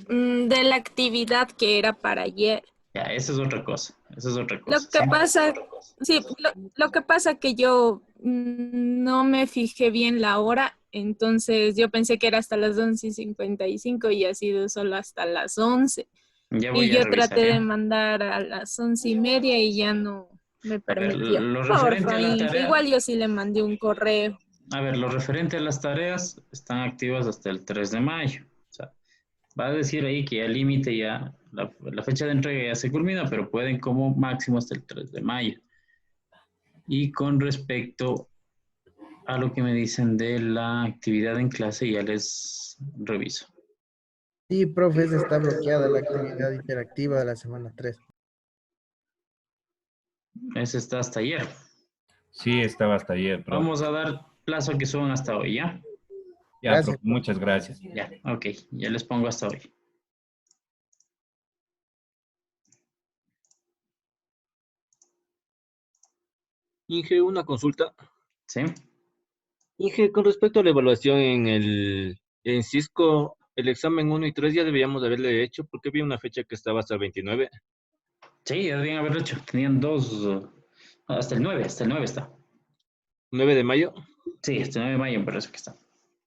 De la actividad que era para ayer. Ya, eso es otra cosa. Eso es otra cosa. Lo que ¿Sí? pasa, sí, lo que pasa que yo no me fijé bien la hora, entonces yo pensé que era hasta las 11:55 y ha sido solo hasta las 11. Ya Y voy a yo revisar, traté de ¿ya? mandar a las 11:30 y ya no me A ver, permitió. lo referente a Porfa, la Inge, tarea, igual yo sí le mandé un correo. a ver, lo referente a las tareas están activas hasta el 3 de mayo. O sea, va a decir ahí que ya el límite ya, la fecha de entrega ya se culmina, pero pueden como máximo hasta el 3 de mayo. Y con respecto a lo que me dicen de la actividad en clase, ya les reviso. Sí, profe, esa está bloqueada la actividad interactiva de la semana 3. Ese está hasta ayer. Sí, estaba hasta ayer, profe. Vamos a dar plazo que suban hasta hoy, ¿ya? Ya, Gracias. profe, muchas gracias. Ya, ok, ya les pongo hasta hoy. Inge, una consulta. ¿Sí? Inge, con respecto a la evaluación en Cisco, el examen 1 y 3 ya deberíamos de haberle hecho porque vi una fecha que estaba hasta el 29. Sí, ya debían haberlo hecho. Tenían dos, hasta el 9 está. ¿9 de mayo? Sí, hasta el 9 de mayo me parece que está.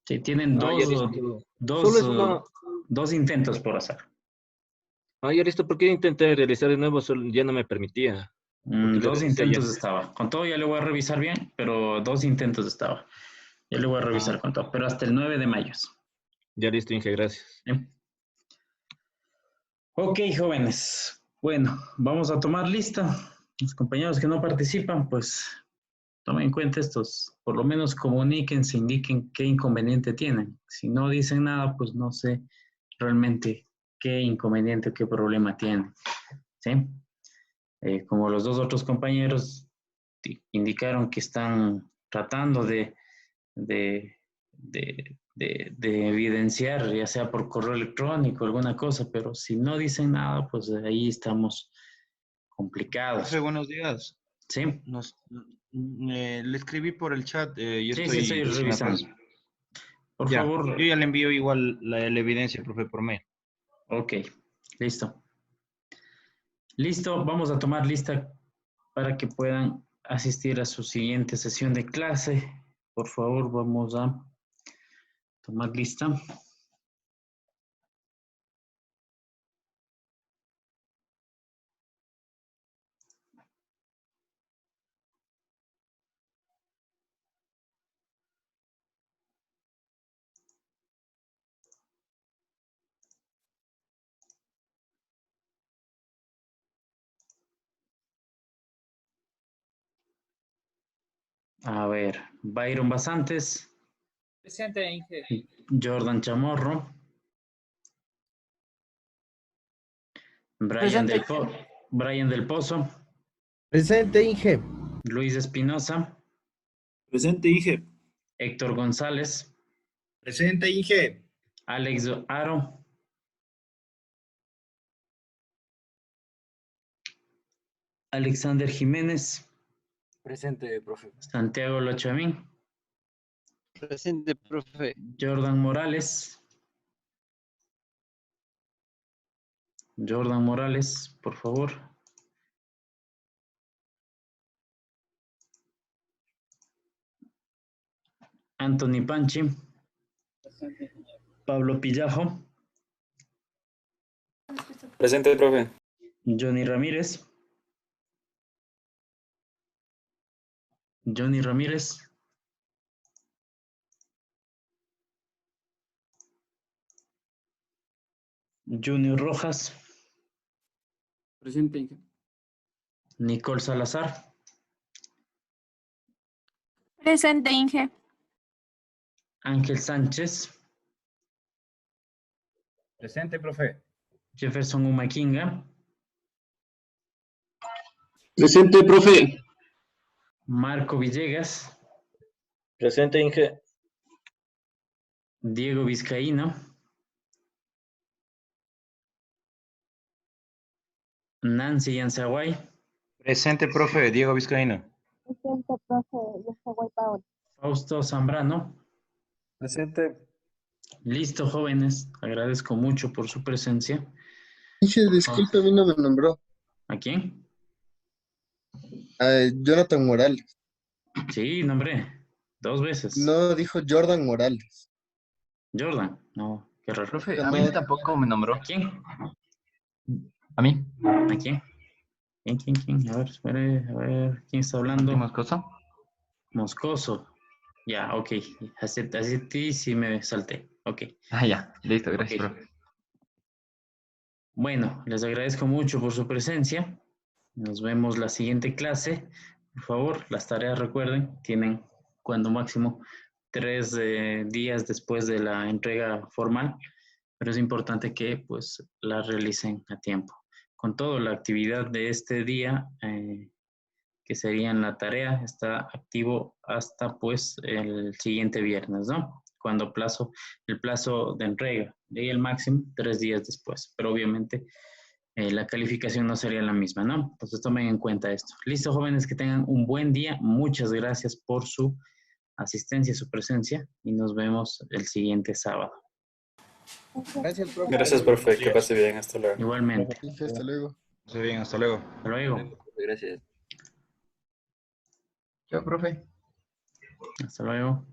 Sí, tienen Ah, ya dos, listo. Solo dos, es una... dos intentos por hacer. Ah, ya listo, porque intenté realizar de nuevo, ya no me permitía. Porque le Dos realicé ya. intentos estaba. Con todo ya le voy a revisar bien, pero dos intentos estaba. Ya le voy a revisar Ah, con todo, pero hasta el 9 de mayo. ya listo, Inge, gracias. ¿Sí? Ok, jóvenes. Bueno, vamos a tomar lista. Los compañeros que no participan, pues tomen en cuenta estos. Por lo menos comuníquense, indiquen qué inconveniente tienen. Si no dicen nada, pues no sé realmente qué inconveniente o qué problema tienen. ¿Sí? Como los dos otros compañeros indicaron que están tratando de, de evidenciar, ya sea por correo electrónico, alguna cosa, pero si no dicen nada, pues ahí estamos complicados. Profe, buenos días. Sí, Le escribí por el chat, yo sí, estoy estoy sin la revisando. clase. Por Ya, favor. yo ya le envío igual la evidencia, profe, por mail. Ok, listo. Listo, vamos a tomar lista para que puedan asistir a su siguiente sesión de clase. Por favor, vamos a tomar lista. A ver, Byron Basantes, Presente, Inge. Jordan Chamorro, Presente. Brian del Pozo, Presente, Inge. Luis Espinosa, Presente, Inge. Héctor González, Presente, Inge. Alex Aro, Alexander Jiménez, Presente, profe. Santiago Lochamín, Presente, profe. Jordan Morales, por favor. Anthony Panchi, Pablo Pillajo, Presente, profe. Johnny Ramírez, Junior Rojas, Presente, Inge. Nicole Salazar, Presente, Inge. Ángel Sánchez, Presente, profe. Jefferson Umaquinga, Presente, profe. Marco Villegas, Presente, Inge. Diego Vizcaíno, Nancy Yanzaguay, Presente, profe. Diego Vizcaíno. Presente, profe. Yanzaguay Paola. Fausto Zambrano. Presente. Listo, jóvenes. Agradezco mucho por su presencia. Inge, disculpe, a mí no me nombró. ¿A quién? A Jonathan Morales. Sí, nombré. 2 veces. No, dijo Jordan Morales. Jordan. No, qué raro. Profe, a mí tampoco me nombró. ¿A quién? ¿A mí? ¿A quién? ¿Quién? A ver, espere, a ver. ¿Quién está hablando? ¿Moscoso? Moscoso. Ya, ok. Así sí me salté. Ok. Ah, ya. Listo, gracias, Ok. profe. Bueno, les agradezco mucho por su presencia. Nos vemos la siguiente clase. Por favor, las tareas, recuerden, tienen cuando máximo 3 días después de la entrega formal, pero es importante que pues la realicen a tiempo. Con todo, la actividad de este día, que sería en la tarea, está activo hasta pues el siguiente viernes, ¿no? Cuando el plazo de entrega, y el máximo 3 días después, pero obviamente la calificación no sería la misma, ¿no? Entonces tomen en cuenta esto. Listo, jóvenes, que tengan un buen día. Muchas gracias por su asistencia, su presencia, y nos vemos el siguiente sábado. Gracias, profe. Gracias, profe. Que pase bien. Hasta luego. Igualmente. Inge, hasta luego. Muy bien, hasta luego. Hasta luego. Gracias. Chao, profe. Hasta luego.